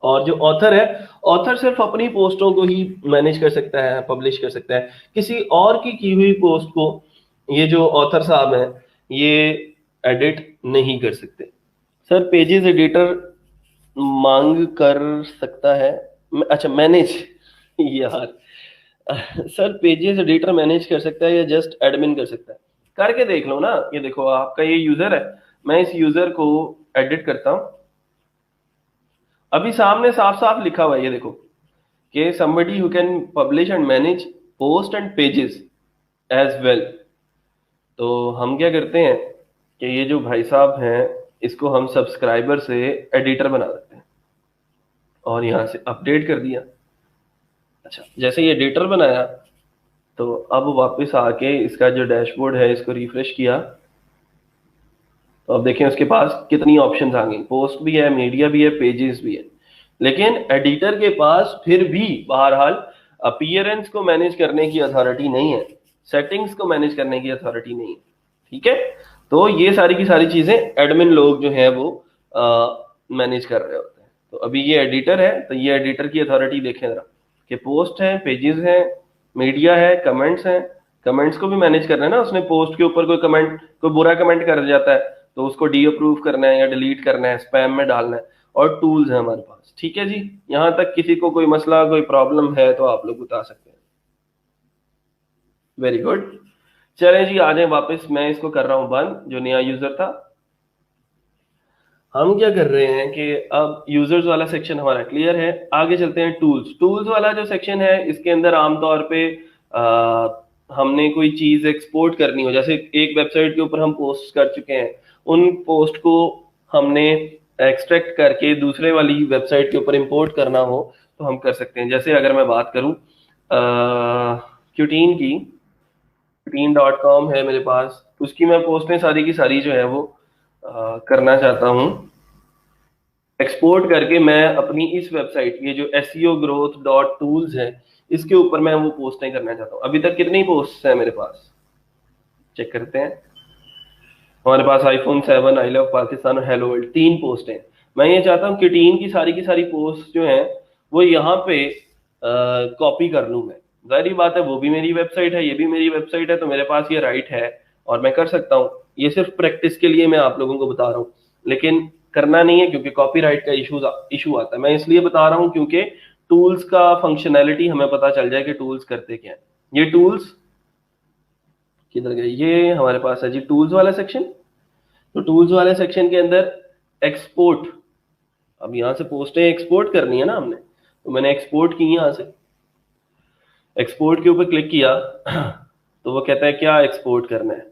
और जो ऑथर है, ऑथर सिर्फ अपनी पोस्टों को ही मैनेज कर सकता है, पब्लिश कर सकता है, किसी और की हुई पोस्ट को ये जो ऑथर साहब हैं ये एडिट नहीं कर सकते। सर पेजेस एडिटर मांग कर सकता है? अच्छा मैनेज यार सर पेजेस एडिटर मैनेज कर सकता है या जस्ट एडमिन कर सकता है? करके देख लो ना। ये देखो आपका ये यूजर है, मैं इस यूजर को एडिट करता हूं, अभी सामने साफ साफ लिखा हुआ है ये देखो कि somebody who can publish and manage post and pages as well। तो हम क्या करते हैं कि ये जो भाई साहब हैं इसको हम सब्सक्राइबर से एडिटर बना देते हैं और यहाँ से अपडेट कर दिया। अच्छा जैसे ये एडिटर बनाया तो अब वापस आके इसका जो डैशबोर्ड है इसको रिफ्रेश किया तो अब देखें उसके पास कितनी ऑप्शंस आ गई, पोस्ट भी है, मीडिया भी है, पेजेस भी है। लेकिन एडिटर के पास फिर भी बहरहाल अपीयरेंस को मैनेज करने की अथॉरिटी नहीं है, सेटिंग्स को मैनेज करने की अथॉरिटी नहीं है। ठीक है, तो ये सारी की सारी चीजें एडमिन लोग जो हैं वो मैनेज कर रहे होते हैं। तो अभी ये एडिटर है तो ये एडिटर की अथॉरिटी देखें जरा कि पोस्ट है, पेजेस है, मीडिया है, कमेंट्स हैं। कमेंट्स को भी मैनेज करना है ना, उसने पोस्ट के ऊपर कोई बुरा कमेंट कर जाता है तो उसको डी अप्रूव करना है या डिलीट करना है, स्पैम में डालना है। और टूल्स है हमारे पास। ठीक है जी, यहां तक किसी को कोई मसला कोई प्रॉब्लम है तो आप लोग बता सकते हैं। वेरी गुड, चलें जी आ जाए वापस, मैं इसको कर रहा हूं बंद जो नया यूजर था। हम क्या कर रहे हैं कि अब यूजर्स वाला सेक्शन हमारा क्लियर है, आगे चलते हैं टूल्स। टूल्स वाला जो सेक्शन है इसके अंदर आमतौर पे हमने कोई चीज एक्सपोर्ट करनी हो, जैसे एक वेबसाइट के ऊपर हम पोस्ट कर चुके हैं, उन पोस्ट को हमने एक्सट्रैक्ट करके दूसरे वाली वेबसाइट के ऊपर इंपोर्ट करना हो तो हम कर सकते हैं। जैसे अगर मैं बात करूं क्यूटीन की, क्यूटीन.com है मेरे पास, उसकी मैं पोस्टें सारी की सारी जो है वो करना चाहता हूं एक्सपोर्ट करके। मैं अपनी इस वेबसाइट, ये जो SEOgrowth.tools है, इसके ऊपर मैं वो पोस्टें करना चाहता हूँ। अभी तक कितनी पोस्ट है मेरे पास चेक करते हैं। हमारे पास iPhone 7, आई लव पाकिस्तान और हेलो वर्ल्ड, 3 पोस्ट हैं। मैं ये चाहता हूँ कि टीम की सारी पोस्ट जो हैं वो यहाँ पे कॉपी कर लूँ मैं। जाहिर बात है वो भी मेरी वेबसाइट है, ये भी मेरी वेबसाइट है, तो मेरे पास ये राइट है और मैं कर सकता हूँ। ये सिर्फ प्रैक्टिस के लिए मैं आप लोगों को बता रहा हूँ, लेकिन करना नहीं है क्योंकि कॉपीराइट का इशू आता है। मैं इसलिए बता रहा हूँ क्योंकि टूल्स का फंक्शनैलिटी हमें पता चल जाए कि टूल्स करते क्या है। ये टूल्स किधर गए? ये हमारे पास है जी टूल्स वाला सेक्शन। तो टूल्स वाले सेक्शन के अंदर एक्सपोर्ट, अब यहां से पोस्टें एक्सपोर्ट करनी है ना हमने, तो मैंने एक्सपोर्ट की, यहां से एक्सपोर्ट के ऊपर क्लिक किया तो वो कहता है क्या एक्सपोर्ट करना है,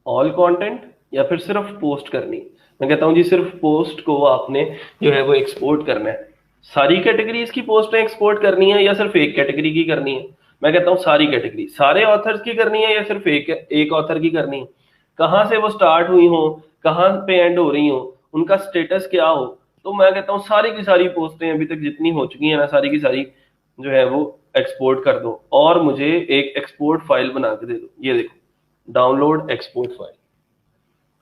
ऑल कंटेंट या फिर सिर्फ पोस्ट करनी। मैं कहता हूं जी सिर्फ पोस्ट को आपने जो है वो एक्सपोर्ट करना है। सारी कैटेगरीज की पोस्टें एक्सपोर्ट करनी है या सिर्फ एक कैटेगरी की करनी है? मैं कहता हूं सारी कैटेगरी, सारे ऑथर्स की करनी है या सिर्फ एक ऑथर की करनी है, कहां से वो स्टार्ट हुई हो, कहां पे एंड हो रही हो, उनका स्टेटस क्या हो। तो मैं कहता हूं सारी की सारी पोस्टें अभी तक जितनी हो चुकी है ना, सारी की सारी जो है वो एक्सपोर्ट कर दो और मुझे एक एक्सपोर्ट फाइल बना के दे दो। ये देखो डाउनलोड एक्सपोर्ट फाइल।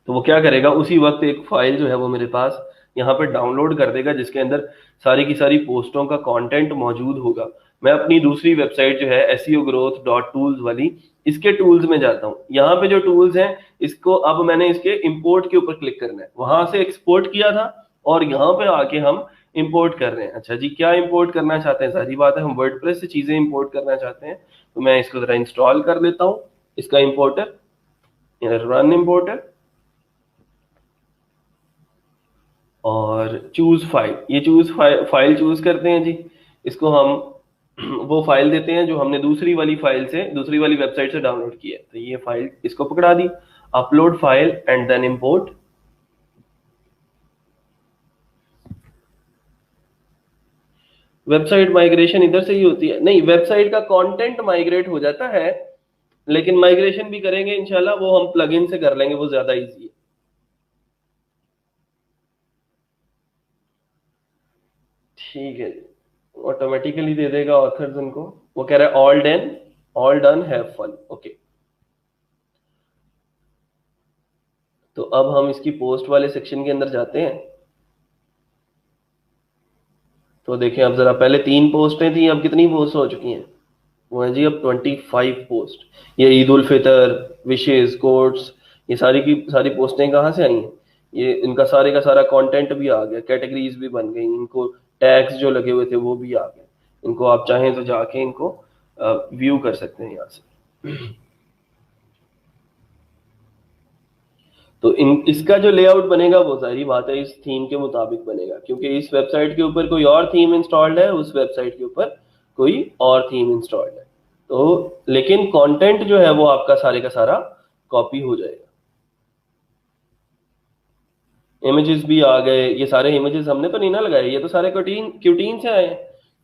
तो वो क्या करेगा, उसी वक्त एक फाइल जो है वो मेरे पास यहाँ पे डाउनलोड कर देगा जिसके अंदर सारी की सारी पोस्टों का कंटेंट मौजूद होगा। मैं अपनी दूसरी वेबसाइट जो है SEOgrowth.tools वाली, इसके टूल्स में जाता हूँ। यहाँ पे जो टूल्स हैं इसको अब मैंने इसके इंपोर्ट के ऊपर क्लिक करना है, वहां से एक्सपोर्ट किया था और यहाँ पे आके हम इंपोर्ट कर रहे हैं। अच्छा जी, क्या इंपोर्ट करना चाहते हैं? सारी बात है हम वर्डप्रेस से चीजें इंपोर्ट करना चाहते हैं। तो मैं इसको जरा इंस्टॉल कर लेता हूँ, इसका इंपोर्टर। रन इम्पोर्टर और चूज फाइल, ये चूज फाइल चूज करते हैं जी। इसको हम वो फाइल देते हैं जो हमने दूसरी वाली फाइल से, दूसरी वाली वेबसाइट से डाउनलोड की है। तो ये फाइल इसको पकड़ा दी, upload file and then import. Website migration इधर से ही होती है, नहीं वेबसाइट का कंटेंट माइग्रेट हो जाता है, लेकिन माइग्रेशन भी करेंगे इंशाल्लाह, वो हम प्लगइन से कर लेंगे, वो ज्यादा इजी है। ठीक है जी, ऑटोमेटिकली दे देगा ऑथर्स उनको। वो कह रहा है all done have fun, okay. तो अब हम इसकी पोस्ट वाले सेक्शन के अंदर जाते हैं। तो देखें अब जरा, पहले 3 पोस्टें थी, अब कितनी पोस्ट हो चुकी हैं? वो है जी अब 25 पोस्ट। ये ईद उल फितर, विशेष, कोट्स, ये सारी की सारी पोस्टें कहाँ से आई हैं? ये इनका सारे का सारा कंटेंट भी आ गया, कैटेगरीज भी बन गई, इनको टैग्स जो लगे हुए थे वो भी आ गए। इनको आप चाहें तो जाके इनको व्यू कर सकते हैं यहाँ से। तो इसका जो लेआउट बनेगा वो जाहिर बात है इस थीम के मुताबिक बनेगा, क्योंकि इस वेबसाइट के ऊपर कोई और थीम इंस्टॉल्ड है, उस वेबसाइट के ऊपर कोई और थीम इंस्टॉल्ड है। तो लेकिन कंटेंट जो है वो आपका सारे का सारा कॉपी हो जाएगा। इमेजेस भी आ गए, ये सारे इमेजेस हमने तो नहीं ना लगाए, ये तो सारे क्यूटीन क्यूटीन से आए हैं।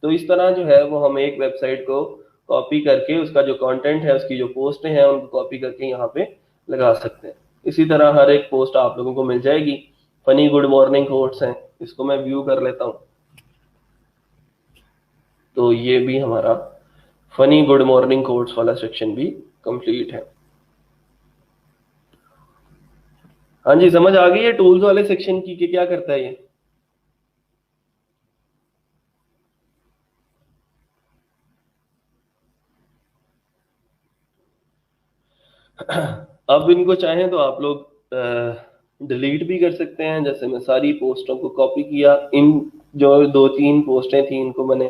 तो इस तरह जो है वो हम एक वेबसाइट को कॉपी करके उसका जो कंटेंट है, उसकी जो पोस्ट हैं उनको कॉपी करके यहाँ पे लगा सकते हैं। इसी तरह हर एक पोस्ट आप लोगों को मिल जाएगी। फनी गुड मॉर्निंग कोट्स हैं, इसको मैं व्यू कर लेता हूँ। तो ये भी हमारा फनी गुड मॉर्निंग कोट्स वाला सेक्शन भी कंप्लीट है। हाँ जी, समझ आ गई है टूल्स वाले सेक्शन की कि क्या करता है ये? अब इनको चाहें तो आप लोग डिलीट भी कर सकते हैं। जैसे मैं सारी पोस्टों को कॉपी किया, इन जो 2-3 पोस्टें थी इनको मैंने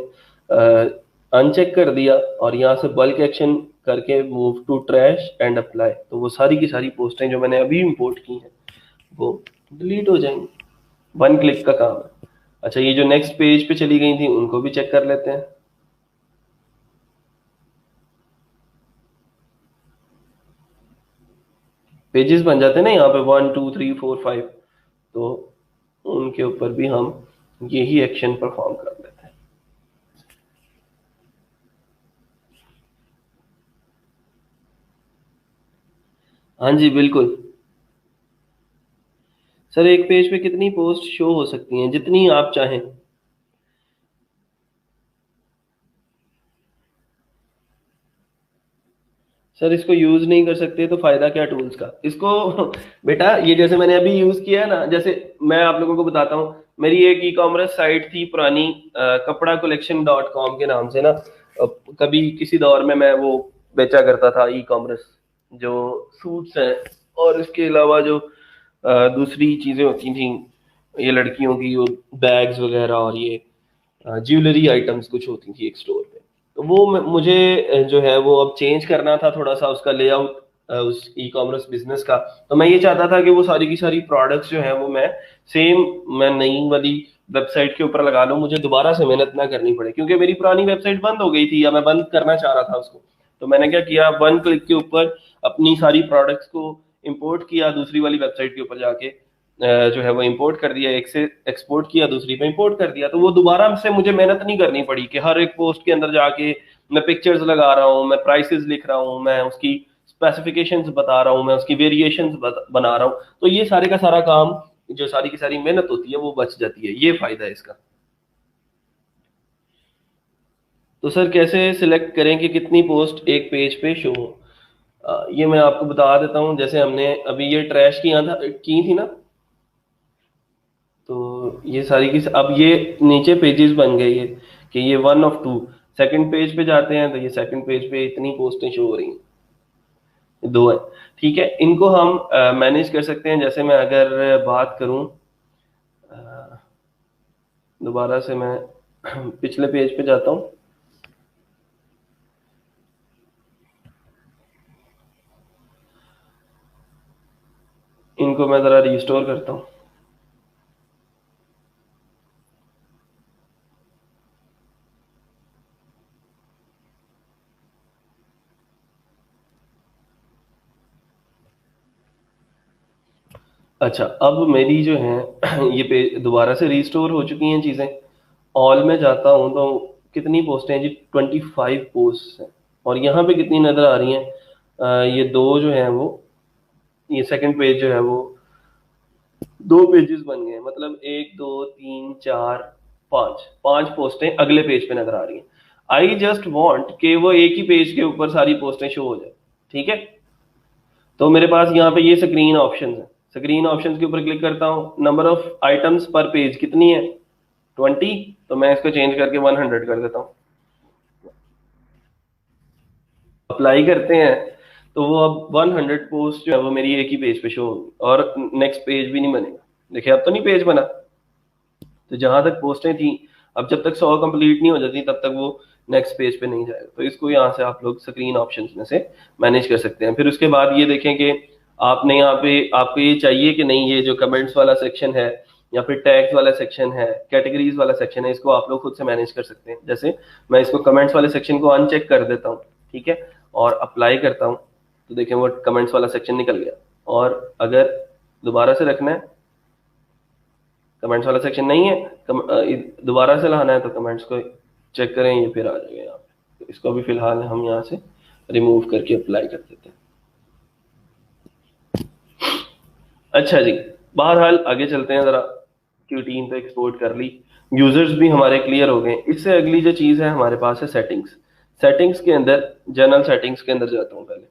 अनचेक कर दिया और यहाँ से बल्क एक्शन करके move to trash and apply, तो वो सारी की सारी पोस्टें जो मैंने अभी इंपोर्ट की हैं वो डिलीट हो जाएंगी। 1 क्लिक का काम है। अच्छा, ये जो नेक्स्ट पेज पे चली गई थी उनको भी चेक कर लेते हैं। पेजेस बन जाते हैं ना यहाँ पे 1 2 3 4 5, तो उनके ऊपर भी हम यही एक्शन परफॉर्म कर लेते हैं। हाँ जी बिल्कुल। सर एक पेज पे कितनी पोस्ट शो हो सकती हैं? जितनी आप चाहें। सर इसको यूज नहीं कर सकते तो फायदा क्या टूल्स का इसको? बेटा ये जैसे मैंने अभी यूज किया है ना, जैसे मैं आप लोगों को बताता हूँ, मेरी एक ई कॉमर्स साइट थी पुरानी, कपड़ा कलेक्शन डॉट कॉम के नाम से ना। कभी किसी दौर में मैं वो बेचा करता था ई कॉमर्स, जो सूट्स हैं और इसके अलावा जो दूसरी चीजें होती थी, ये लड़कियों की बैग्स वगैरह और ये ज्वेलरी आइटम्स कुछ होती थी एक स्टोर पे। तो वो मुझे जो है वो अब चेंज करना था थोड़ा सा उसका लेआउट, उस ई कॉमर्स बिजनेस का। तो मैं ये चाहता था कि वो सारी की सारी प्रोडक्ट्स जो है वो मैं नई वाली वेबसाइट के ऊपर लगा लूँ, मुझे दोबारा से मेहनत ना करनी पड़े, क्योंकि मेरी पुरानी वेबसाइट बंद हो गई थी या मैं बंद करना चाह रहा था उसको। तो मैंने क्या किया, 1 क्लिक के ऊपर अपनी सारी प्रोडक्ट्स को इंपोर्ट किया, दूसरी वाली वेबसाइट के ऊपर जाके जो है वो इंपोर्ट कर दिया, एक से एक्सपोर्ट किया दूसरी पे इंपोर्ट कर दिया। तो वो दोबारा से मुझे मेहनत नहीं करनी पड़ी कि हर एक पोस्ट के अंदर जाके मैं पिक्चर्स लगा रहा हूँ, मैं प्राइसेस लिख रहा हूँ, मैं उसकी स्पेसिफिकेशंस बता रहा हूँ, मैं उसकी वेरिएशंस बना रहा हूँ। तो ये सारे का सारा काम, जो सारी की सारी मेहनत होती है वो बच जाती है, ये फायदा है इसका। तो सर कैसे सिलेक्ट करें कि कितनी पोस्ट एक पेज पे शो हो? ये मैं आपको बता देता हूँ। जैसे हमने अभी ये ट्रैश की थी ना, तो ये सारी की अब ये नीचे पेजेस बन गए ये, कि ये 1 of 2। सेकंड पेज पे जाते हैं तो ये सेकंड पेज पे इतनी पोस्टें शो हो रही हैं, 2 है। ठीक है, इनको हम मैनेज कर सकते हैं। जैसे मैं अगर बात करूं, दोबारा से मैं पिछले पेज पे जाता हूं। इनको मैं ज़रा रिस्टोर करता हूँ। अच्छा, अब मेरी जो है ये पेज दोबारा से रिस्टोर हो चुकी हैं चीज़ें। ऑल में जाता हूँ तो कितनी पोस्टें हैं जी, 25 पोस्ट हैं। और यहाँ पे कितनी नज़र आ रही हैं, ये दो जो हैं वो, ये सेकंड पेज जो है वो दो पेजेस बन गए हैं। मतलब एक दो तीन चार पांच, पांच पोस्टें अगले पेज पे नजर आ रही हैं। आई जस्ट वॉन्ट कि वो एक ही पेज के ऊपर सारी पोस्टें शो हो जाए। ठीक है, तो मेरे पास यहाँ पे ये स्क्रीन ऑप्शन है। स्क्रीन ऑप्शन के ऊपर क्लिक करता हूँ। नंबर ऑफ आइटम्स पर पेज कितनी है, 20। तो मैं इसको चेंज करके 100 कर देता हूँ। अप्लाई करते हैं तो वो अब 100 पोस्ट जो है वो मेरी एक ही पेज पे शो होगी और नेक्स्ट पेज भी नहीं बनेगा। देखिए अब तो नहीं पेज बना। तो जहां तक पोस्टें थी, अब जब तक 100 कंप्लीट नहीं हो जाती तब तक वो नेक्स्ट पेज पे नहीं जाएगा। तो इसको यहाँ से आप लोग स्क्रीन ऑप्शंस में से मैनेज कर सकते हैं। फिर उसके बाद ये देखें कि आपने यहाँ पे आपको ये चाहिए कि नहीं, ये जो कमेंट्स वाला सेक्शन है या फिर टैग्स वाला सेक्शन है, कैटेगरीज वाला सेक्शन है, इसको आप लोग खुद से मैनेज कर सकते हैं। जैसे मैं इसको कमेंट्स वाले सेक्शन को अनचेक कर देता हूँ, ठीक है, और अप्लाई करता हूँ, तो देखें वो कमेंट्स वाला सेक्शन निकल गया। और अगर दोबारा से रखना है, कमेंट्स वाला सेक्शन नहीं है, दोबारा से लाना है तो कमेंट्स को चेक करें, ये फिर आ जाएगा यहाँ पे। तो इसको भी फिलहाल हम यहाँ से रिमूव करके अप्लाई कर देते हैं। अच्छा जी, बहरहाल आगे चलते हैं जरा। Q3 तो एक्सपोर्ट कर ली, यूजर्स भी हमारे क्लियर हो गए। इससे अगली जो चीज़ है हमारे पास है सेटिंग्स। सेटिंग्स के अंदर, जनरल सेटिंग्स के अंदर जाता हूँ पहले।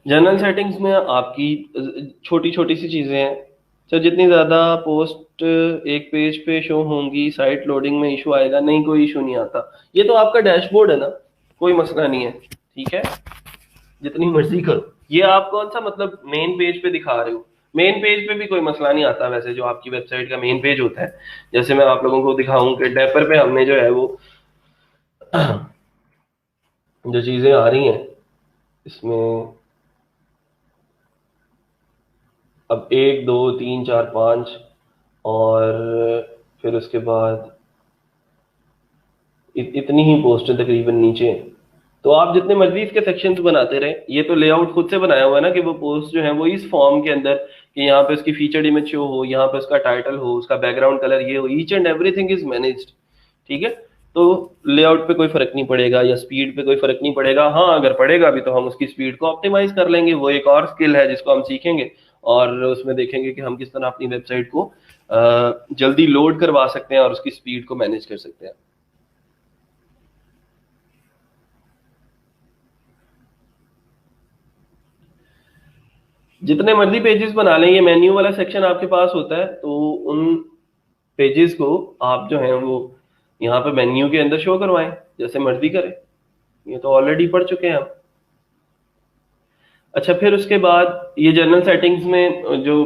जनरल सेटिंग्स में आपकी छोटी छोटी सी चीज़ें हैं। तो जितनी ज़्यादा पोस्ट एक पेज पे शो होंगी, साइट लोडिंग में इशू आएगा नहीं, कोई इशू नहीं आता। ये तो आपका डैशबोर्ड है ना, कोई मसला नहीं है, ठीक है, जितनी मर्जी करो। ये आप कौन सा मतलब मेन पेज पे दिखा रहे हो, मेन पेज पे भी कोई मसला नहीं आता वैसे, जो आपकी वेबसाइट का मेन पेज होता है। जैसे मैं आप लोगों को दिखाऊं कि डेपर पे हमने जो है वो जो चीज़ें आ रही हैं इसमें, अब एक दो तीन चार पाँच, और फिर उसके बाद इतनी ही पोस्टें तकरीबन नीचे हैं। तो आप जितने मर्जी इसके सेक्शंस बनाते रहे, ये तो लेआउट खुद से बनाया हुआ है ना कि वो पोस्ट जो है वो इस फॉर्म के अंदर, कि यहाँ पे उसकी फीचर्ड इमेज शो हो, यहाँ पे उसका टाइटल हो, उसका बैकग्राउंड कलर ये हो, each and everything is managed. ठीक है, तो लेआउट पे कोई फर्क नहीं पड़ेगा या स्पीड पे कोई फर्क नहीं पड़ेगा। हाँ, अगर पड़ेगा भी तो हम उसकी स्पीड को ऑप्टिमाइज कर लेंगे, वो एक और स्किल है जिसको हम सीखेंगे। और उसमें देखेंगे कि हम किस तरह अपनी वेबसाइट को जल्दी लोड करवा सकते हैं और उसकी स्पीड को मैनेज कर सकते हैं। जितने मर्जी पेजेस बना लें, ये मेन्यू वाला सेक्शन आपके पास होता है, तो उन पेजेस को आप जो है वो यहाँ पे मेन्यू के अंदर शो करवाएं, जैसे मर्जी करें। ये तो ऑलरेडी पढ़ चुके हैं हम। अच्छा, फिर उसके बाद ये जनरल सेटिंग्स में जो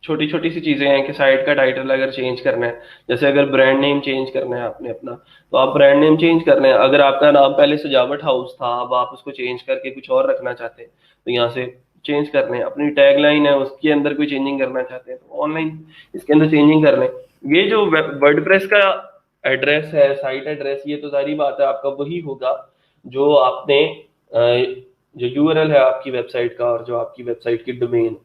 छोटी छोटी सी चीजें हैं कि साइट का टाइटल अगर चेंज करना है, जैसे अगर ब्रांड नेम चेंज करना है आपने अपना, तो आप ब्रांड नेम चेंज कर लें। अगर आपका नाम पहले सजावट हाउस था, अब आप उसको चेंज करके कुछ और रखना चाहते हैं, तो यहाँ से चेंज कर लें। अपनी टैग लाइन है उसके अंदर कोई चेंजिंग करना चाहते हैं तो ऑनलाइन इसके अंदर चेंजिंग कर लें। ये जो वर्डप्रेस का एड्रेस है, साइट एड्रेस, ये तो सारी बात है आपका वही होगा जो आपने जो यूआरएल है आपकी वेबसाइट का और जो आपकी वेबसाइट की डोमेन।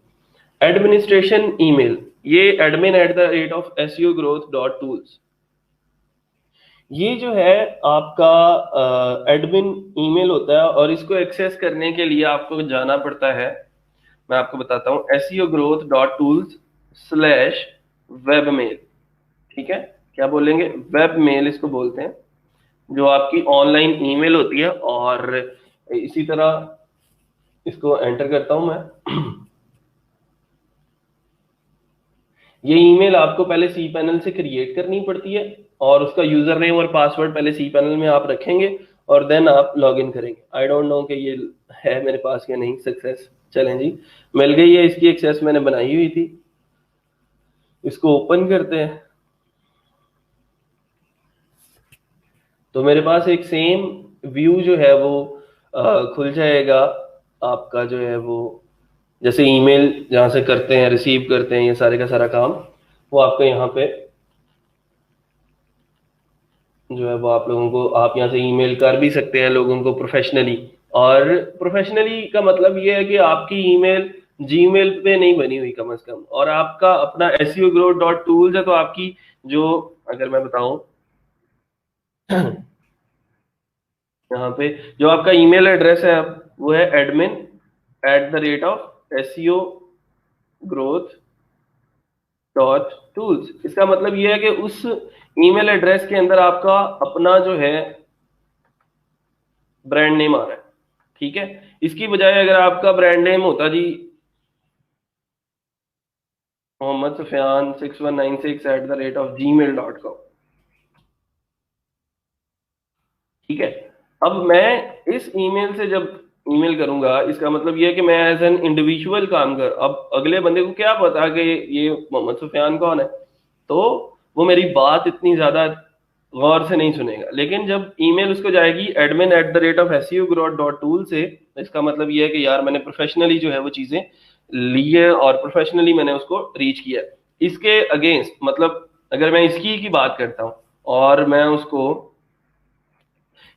एडमिनिस्ट्रेशन ईमेल, ये admin@seogrowth.tools, ये जो है आपका एडमिन ईमेल होता है। और इसको एक्सेस करने के लिए आपको जाना पड़ता है, मैं आपको बताता हूँ, seogrowth.tools/webmail। ठीक है, क्या बोलेंगे, वेब मेल इसको बोलते हैं, जो आपकी ऑनलाइन ईमेल होती है। और इसी तरह इसको एंटर करता हूं मैं। ये ईमेल आपको पहले सी पैनल से क्रिएट करनी पड़ती है, और उसका यूजर नेम और पासवर्ड पहले सी पैनल में आप रखेंगे और देन आप लॉग इन करेंगे। आई डोंट नो कि ये है मेरे पास या नहीं सक्सेस। चलें जी, मिल गई है, इसकी एक्सेस मैंने बनाई हुई थी। इसको ओपन करते हैं तो मेरे पास एक सेम व्यू जो है वो खुल जाएगा आपका जो है वो, जैसे ईमेल जहाँ से करते हैं, रिसीव करते हैं, ये सारे का सारा काम वो आपको यहाँ पे जो है वो आप लोगों को, आप यहाँ से ईमेल कर भी सकते हैं लोगों को प्रोफेशनली। और प्रोफेशनली का मतलब ये है कि आपकी ईमेल जीमेल पे नहीं बनी हुई कम से कम, और आपका अपना SEOgrowth.tools है, तो आपकी जो, अगर मैं बताऊं यहाँ पे जो आपका ईमेल एड्रेस है वो है admin@SEOgrowth.tools। इसका मतलब ये है कि उस ईमेल एड्रेस के अंदर आपका अपना जो है ब्रांड नेम आ रहा है। ठीक है, इसकी बजाय अगर आपका ब्रांड नेम होता जी मोहम्मद सुफियान 6196@gmail.com, ठीक है, अब मैं इस ईमेल से जब ईमेल करूंगा, इसका मतलब ये है कि मैं एज एन इंडिविजुअल काम कर, अब अगले बंदे को क्या पता कि ये मोहम्मद सुफियान कौन है, तो वो मेरी बात इतनी ज्यादा गौर से नहीं सुनेगा। लेकिन जब ईमेल उसको जाएगी admin@SEOgrowth.tool से, तो इसका मतलब ये है कि यार मैंने प्रोफेशनली जो है वो चीजें ली है और प्रोफेशनली मैंने उसको रीच किया है। इसके अगेंस्ट मतलब अगर मैं इसकी की बात करता हूँ और मैं उसको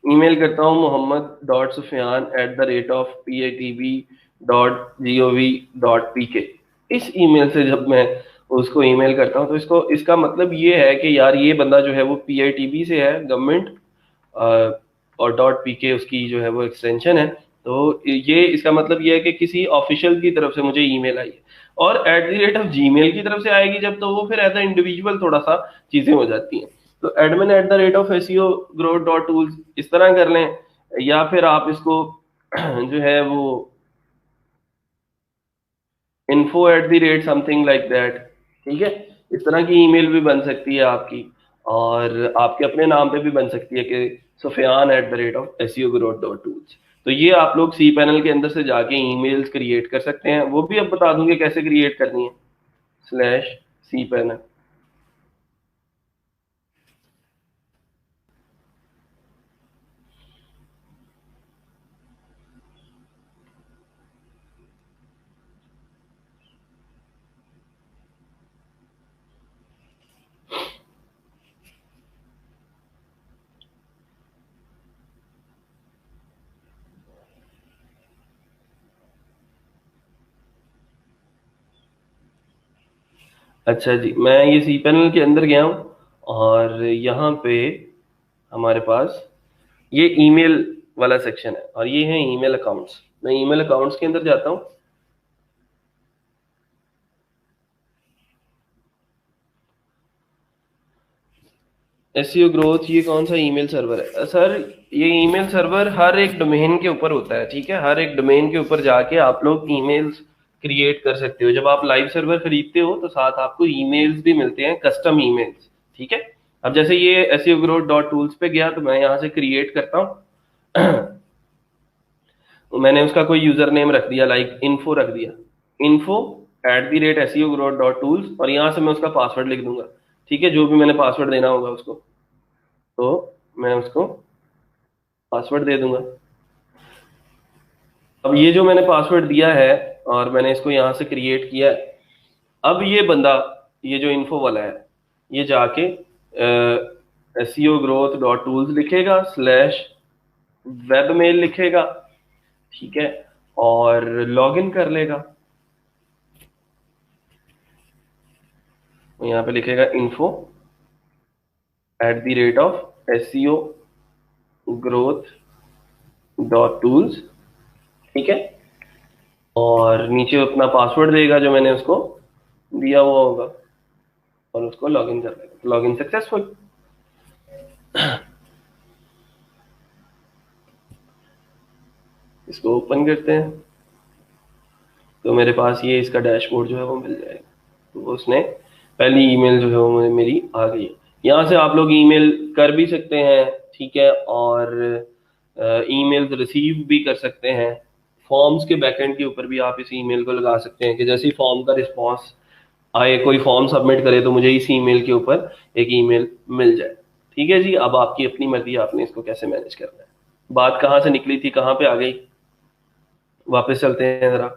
ईमेल करता हूँ mohammad.sufyan@patb.gov.pk, इस ईमेल से जब मैं उसको ईमेल करता हूँ तो इसको, इसका मतलब ये है कि यार ये बंदा जो है वो PITB से है, गवर्नमेंट, और .pk उसकी जो है वो एक्सटेंशन है। तो ये इसका मतलब ये है कि किसी ऑफिशियल की तरफ से मुझे ईमेल आई है, और @gmail की तरफ से आएगी जब, तो वो फिर एज ए इंडिविजुअल थोड़ा सा चीजें हो जाती हैं। तो admin@SEOgrowth.tools इस तरह कर लें, या फिर आप इसको जो है वो info@something like that, ठीक है, इस तरह की ईमेल भी बन सकती है आपकी, और आपके अपने नाम पे भी बन सकती है कि sufyan@SEOgrowth.tools। तो ये आप लोग सी पैनल के अंदर से जाके ईमेल्स क्रिएट कर सकते हैं, वो भी अब बता दूंगे कैसे क्रिएट करनी है, /सी पैनल। अच्छा जी, मैं ये सी पैनल के अंदर गया हूँ, और यहाँ पे हमारे पास ये ईमेल वाला सेक्शन है, और ये है ईमेल अकाउंट्स। मैं ईमेल अकाउंट्स के अंदर जाता हूँ। एसईओ ग्रोथ, ये कौन सा ईमेल सर्वर है सर? ये ईमेल सर्वर हर एक डोमेन के ऊपर होता है, ठीक है, हर एक डोमेन के ऊपर जाके आप लोग ईमेल्स क्रिएट कर सकते हो। जब आप लाइव सर्वर खरीदते हो तो साथ आपको ईमेल्स भी मिलते हैं, कस्टम ईमेल्स, ठीक है। अब जैसे ये SEOgrowth.tools पे गया तो मैं यहाँ से क्रिएट करता हूँ तो मैंने उसका कोई यूजर नेम रख दिया, लाइक इन्फो रख दिया, info@SEOgrowth.tools, और यहाँ से मैं उसका पासवर्ड लिख दूंगा, ठीक है, जो भी मैंने पासवर्ड देना होगा उसको, तो मैं उसको पासवर्ड दे दूंगा। अब ये जो मैंने पासवर्ड दिया है और मैंने इसको यहाँ से क्रिएट किया है, अब ये बंदा, ये जो इन्फो वाला है, ये जाके SEOgrowth.tools लिखेगा, /webmail लिखेगा, ठीक है, और लॉगिन कर लेगा। यहाँ पे लिखेगा info@SEOgrowth.tools, ठीक है, और नीचे अपना पासवर्ड देगा जो मैंने उसको दिया हुआ होगा, और उसको लॉगिन कर लेगा। Login successful. इसको ओपन करते हैं तो मेरे पास ये इसका डैशबोर्ड जो है वो मिल जाएगा। तो उसने पहली ईमेल जो है वो मेरी आ गई है। यहाँ से आप लोग ईमेल कर भी सकते हैं, ठीक है, और ईमेल रिसीव भी कर सकते हैं। फॉर्म्स के बैकएंड के ऊपर भी आप इस ईमेल को लगा सकते हैं कि जैसे ही फॉर्म का रिस्पॉन्स आए, कोई फॉर्म सबमिट करे, तो मुझे इस ईमेल के ऊपर एक ईमेल मिल जाए। ठीक है जी, अब आपकी अपनी मर्जी, आपने इसको कैसे मैनेज करना है। बात कहाँ से निकली थी कहाँ पे आ गई, वापस चलते हैं जरा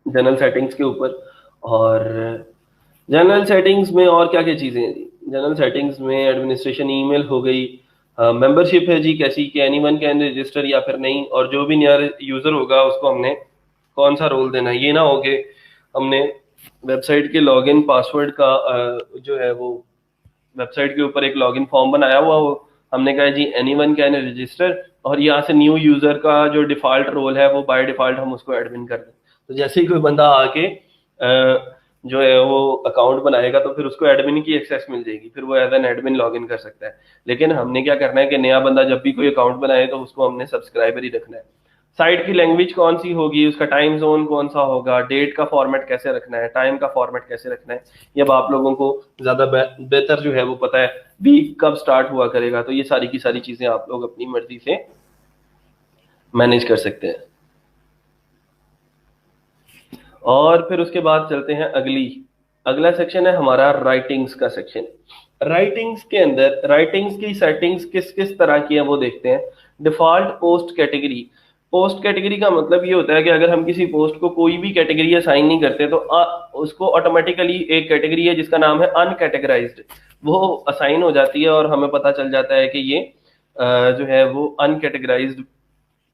जनरल सेटिंग्स के ऊपर। और जनरल सेटिंग्स में और क्या क्या चीज़ें हैं जी? जनरल सेटिंग्स में एडमिनिस्ट्रेशन ईमेल हो गई, मेंबरशिप है जी कैसी कि एनी वन कैन रजिस्टर या फिर नहीं, और जो भी नया यूज़र होगा उसको हमने कौन सा रोल देना है। ये ना हो कि हमने वेबसाइट के लॉगिन पासवर्ड का जो है वो वेबसाइट के ऊपर एक लॉगिन फॉर्म बनाया हुआ हो, हमने कहा जी एनी वन कैन रजिस्टर, और यहाँ से न्यू यूजर का जो डिफॉल्ट रोल है वो बाय डिफॉल्ट हम उसको एडमिन कर दें। तो जैसे ही कोई बंदा आके जो है वो अकाउंट बनाएगा तो फिर उसको एडमिन की एक्सेस मिल जाएगी, फिर वो as an admin log in कर सकता है। लेकिन हमने क्या करना है कि नया बंदा जब भी कोई अकाउंट बनाए तो उसको हमने सब्सक्राइबर ही रखना है। साइट की लैंग्वेज कौन सी होगी, उसका टाइम जोन कौन सा होगा, डेट का फॉर्मेट कैसे रखना है, टाइम का फॉर्मेट कैसे रखना है, ये अब आप लोगों को ज्यादा बेहतर जो है वो पता है। वीक कब स्टार्ट हुआ करेगा, तो ये सारी की सारी चीजें आप लोग अपनी मर्जी से मैनेज कर सकते हैं। और फिर उसके बाद चलते हैं अगला सेक्शन है हमारा राइटिंग्स का सेक्शन। राइटिंग्स के अंदर राइटिंग्स की सेटिंग्स किस किस तरह की है वो देखते हैं। Default post category. Post category का मतलब ये होता है कि अगर हम किसी पोस्ट को कोई भी कैटेगरी असाइन नहीं करते तो उसको ऑटोमेटिकली एक कैटेगरी है जिसका नाम है अनकैटेगराइज्ड, वो असाइन हो जाती है और हमें पता चल जाता है कि ये जो है वो अनकैटेगराइज्ड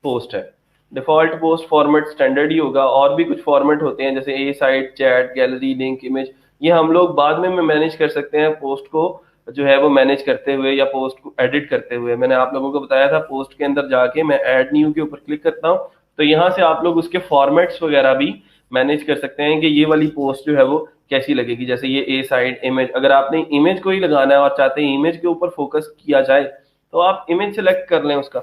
पोस्ट है। डिफॉल्ट पोस्ट फॉर्मेट स्टैंडर्ड ही होगा, और भी कुछ फॉर्मेट होते हैं जैसे aside, chat, gallery, link, image, ये हम लोग बाद में मैनेज कर सकते हैं पोस्ट को जो है वो मैनेज करते हुए या पोस्ट को एडिट करते हुए। मैंने आप लोगों को बताया था पोस्ट के अंदर जाके मैं ऐड न्यू के ऊपर क्लिक करता हूँ, तो यहाँ से आप लोग उसके फॉर्मेट्स वगैरह भी मैनेज कर सकते हैं कि ये वाली पोस्ट जो है वो कैसी लगेगी। जैसे ये ए साइड इमेज, अगर आपने इमेज को ही लगाना है और चाहते हैं इमेज के ऊपर फोकस किया जाए तो आप इमेज सेलेक्ट कर लें उसका।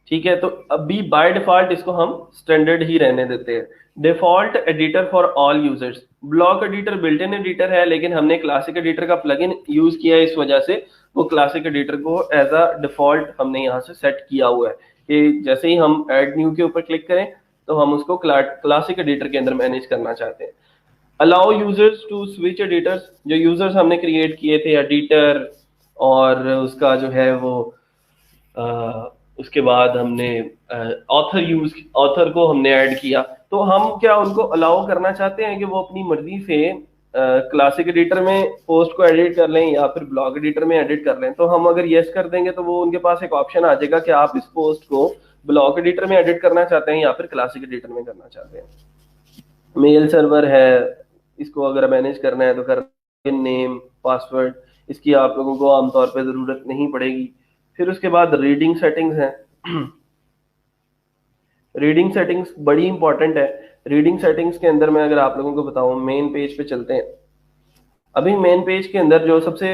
ठीक है, तो अभी बाय डिफॉल्ट इसको हम स्टैंडर्ड ही रहने देते हैं। Default editor for all users. Block editor built in editor है, लेकिन हमने क्लासिक एडिटर का प्लगइन यूज किया है, इस वजह से वो क्लासिक एडिटर को एज अ डिफॉल्ट हमने यहाँ से सेट किया हुआ है कि जैसे ही हम एड न्यू के ऊपर क्लिक करें तो हम उसको क्लासिक एडिटर के अंदर मैनेज करना चाहते हैं। Allow users to switch editors. जो यूजर्स हमने क्रिएट किए थे एडिटर और उसका जो है वो उसके बाद हमने ऑथर को हमने ऐड किया, तो हम क्या उनको अलाउ करना चाहते हैं कि वो अपनी मर्जी से क्लासिक एडिटर में पोस्ट को एडिट कर लें या फिर ब्लॉग एडिटर में एडिट कर लें। तो हम अगर यस कर देंगे तो वो उनके पास एक ऑप्शन आ जाएगा कि आप इस पोस्ट को ब्लॉग एडिटर में एडिट करना चाहते हैं या फिर क्लासिक एडिटर में करना चाहते हैं। मेल सर्वर है, इसको अगर मैनेज करना है तो कर, नेम, पासवर्ड, इसकी आप लोगों को आमतौर पर जरूरत नहीं पड़ेगी। फिर उसके बाद रीडिंग सेटिंग्स है। रीडिंग सेटिंग्स बड़ी इंपॉर्टेंट है। रीडिंग सेटिंग्स के अंदर मैं अगर आप लोगों को बताऊं, मेन पेज पे चलते हैं। अभी मेन पेज के अंदर जो सबसे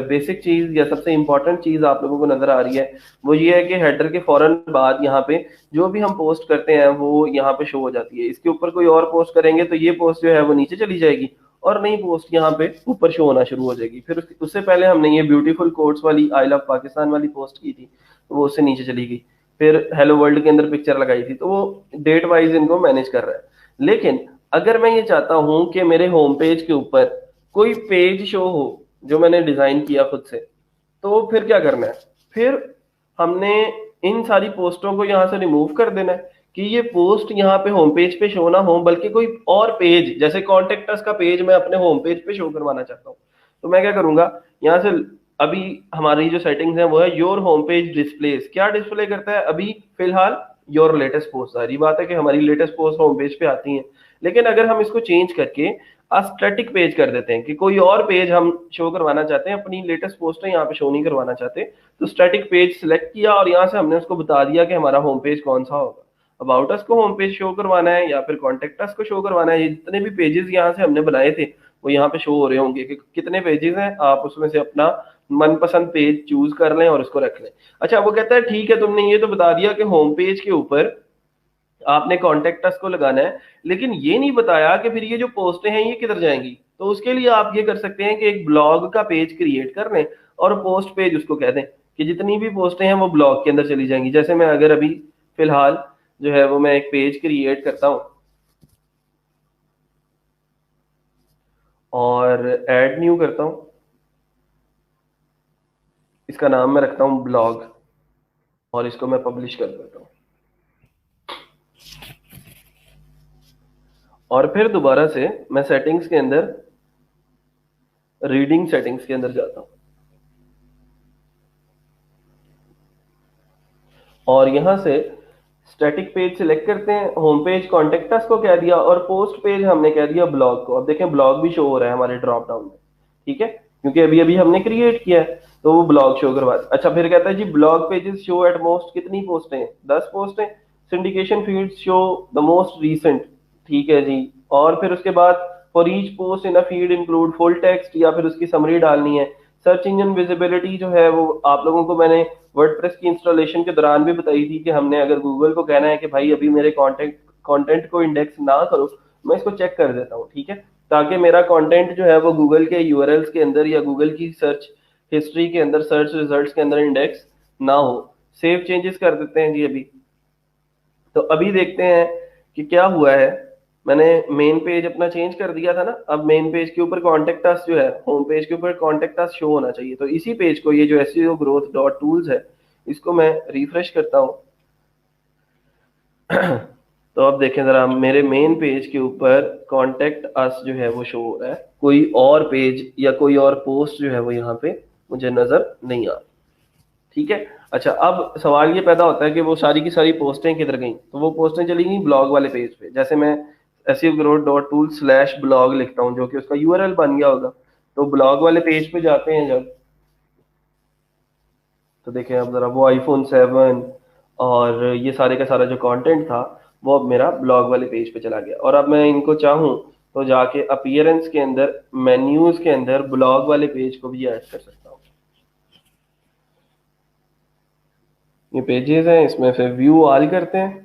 बेसिक चीज या सबसे इंपॉर्टेंट चीज आप लोगों को नजर आ रही है वो ये है कि हेडर के फौरन बाद यहाँ पे जो भी हम पोस्ट करते हैं वो यहाँ पे शो हो जाती है। इसके ऊपर कोई और पोस्ट करेंगे तो ये पोस्ट जो है वो नीचे चली जाएगी और नई पोस्ट यहाँ पे ऊपर शो होना शुरू हो जाएगी। फिर उससे पहले हमने ये ब्यूटीफुल कोट्स वाली आई लव पाकिस्तान वाली पोस्ट की थी तो वो उससे नीचे चली गई। फिर हेलो वर्ल्ड के अंदर पिक्चर लगाई थी, तो वो डेट वाइज इनको मैनेज कर रहा है। लेकिन अगर मैं ये चाहता हूं कि मेरे होम पेज के ऊपर कोई पेज शो हो जो मैंने डिजाइन किया खुद से, तो फिर क्या करना है, फिर हमने इन सारी पोस्टों को यहाँ से रिमूव कर देना है कि ये पोस्ट यहाँ पे होम पेज पे शो ना हो, बल्कि कोई और पेज जैसे कॉन्टेक्ट अस का पेज मैं अपने होम पेज पे शो करवाना चाहता हूँ। तो मैं क्या करूंगा, यहाँ से अभी हमारी जो सेटिंग्स है वो है योर होम पेज डिस्प्लेस। क्या डिस्प्ले करता है अभी फिलहाल, योर लेटेस्ट पोस्ट। सारी बात है कि हमारी लेटेस्ट पोस्ट होम पेज पे आती हैं, लेकिन अगर हम इसको चेंज करके स्टैटिक पेज कर देते हैं कि कोई और पेज हम शो करवाना चाहते हैं, अपनी लेटेस्ट पोस्ट यहाँ पे शो नहीं करवाना चाहते, तो स्टैटिक पेज सिलेक्ट किया और यहाँ से हमने उसको बता दिया कि हमारा होम पेज कौन सा होगा। अबाउट अस को होम पेज शो करवाना है या फिर कॉन्टेक्ट अस को शो करवाना है, ये जितने भी पेजेस यहाँ से हमने बनाए थे वो यहाँ पे शो हो रहे होंगे कि कितने पेजेस हैं। आप उसमें से अपना मनपसंद पेज चूज कर लें और उसको रख लें। अच्छा, वो कहता है ठीक है तुमने ये तो बता दिया कि होम पेज के ऊपर आपने कॉन्टेक्ट अस को लगाना है, लेकिन ये नहीं बताया कि फिर ये जो पोस्टें हैं ये किधर जाएंगी। तो उसके लिए आप ये कर सकते हैं कि एक ब्लॉग का पेज क्रिएट कर लें और पोस्ट पेज उसको कह दें कि जितनी भी पोस्टें हैं वो ब्लॉग के अंदर चली जाएंगी। जैसे मैं अगर अभी फिलहाल जो है वो मैं एक पेज क्रिएट करता हूँ और ऐड न्यू करता हूँ, इसका नाम मैं रखता हूँ ब्लॉग, और इसको मैं पब्लिश कर देता हूँ। और फिर दोबारा से मैं सेटिंग्स के अंदर, रीडिंग सेटिंग्स के अंदर जाता हूँ और यहां से स्टैटिक पेज सिलेक्ट करते हैं, होम पेज कॉन्टेक्ट अस को कह दिया और पोस्ट पेज हमने कह दिया ब्लॉग को। अब देखें ब्लॉग भी शो हो रहा है हमारे ड्रॉप डाउन में, ठीक है, क्योंकि अभी अभी हमने क्रिएट किया है तो वो ब्लॉग शो करवा। अच्छा फिर कहता है जी blog pages show at most कितनी पोस्टें, 10 पोस्टें। Syndication feeds show the most recent, ठीक है जी। और फिर उसके बाद for each post in a feed include full text या फिर उसकी समरी डालनी है। सर्च इंजन विजिबिलिटी जो है वो आप लोगों को मैंने वर्डप्रेस की इंस्टॉलेशन के दौरान भी बताई थी कि हमने अगर गूगल को कहना है कि भाई अभी मेरे कंटेंट को इंडेक्स ना करो, मैं इसको चेक कर देता हूँ, ठीक है, ताकि मेरा कंटेंट जो है वो गूगल के यूआरएल्स के अंदर या गूगल की सर्च हिस्ट्री के अंदर, सर्च रिजल्ट्स के अंदर इंडेक्स ना हो। सेव चेंजेस कर देते हैं जी अभी। तो अभी देखते हैं कि क्या हुआ है। मैंने मेन पेज अपना चेंज कर दिया था ना, अब मेन पेज के ऊपर कॉन्टेक्ट अस जो है, होम पेज के ऊपर कॉन्टेक्ट अस शो होना चाहिए। तो इसी पेज को, ये जो एसईओ ग्रोथ डॉट टूल्स है, इसको मैं रिफ्रेश करता हूँ तो अब देखें जरा, मेरे मेन पेज के ऊपर कॉन्टेक्ट अस जो है वो शो हो रहा है, कोई और पेज या कोई और पोस्ट जो है वो यहाँ पे मुझे नजर नहीं आ रही, ठीक है। अच्छा अब सवाल ये पैदा होता है कि वो सारी की सारी पोस्टें किधर गई, तो वो पोस्टें चली गई ब्लॉग वाले पेज पे। जैसे मैं seo-growth.tool/blog लिखता हूँ जो कि उसका यूआरएल बन गया होगा, तो ब्लॉग वाले पेज पे जाते हैं जब, तो देखें अब जरा वो आईफोन 7 और ये सारे का सारा जो कंटेंट था वो अब मेरा ब्लॉग वाले पेज पे चला गया। और अब मैं इनको चाहूँ तो जाके अपीयरेंस के अंदर, मेन्यूज के अंदर ब्लॉग वाले पेज को भी ऐड कर सकता हूँ। ये पेजेस हैं, इसमें फिर व्यू ऑल करते हैं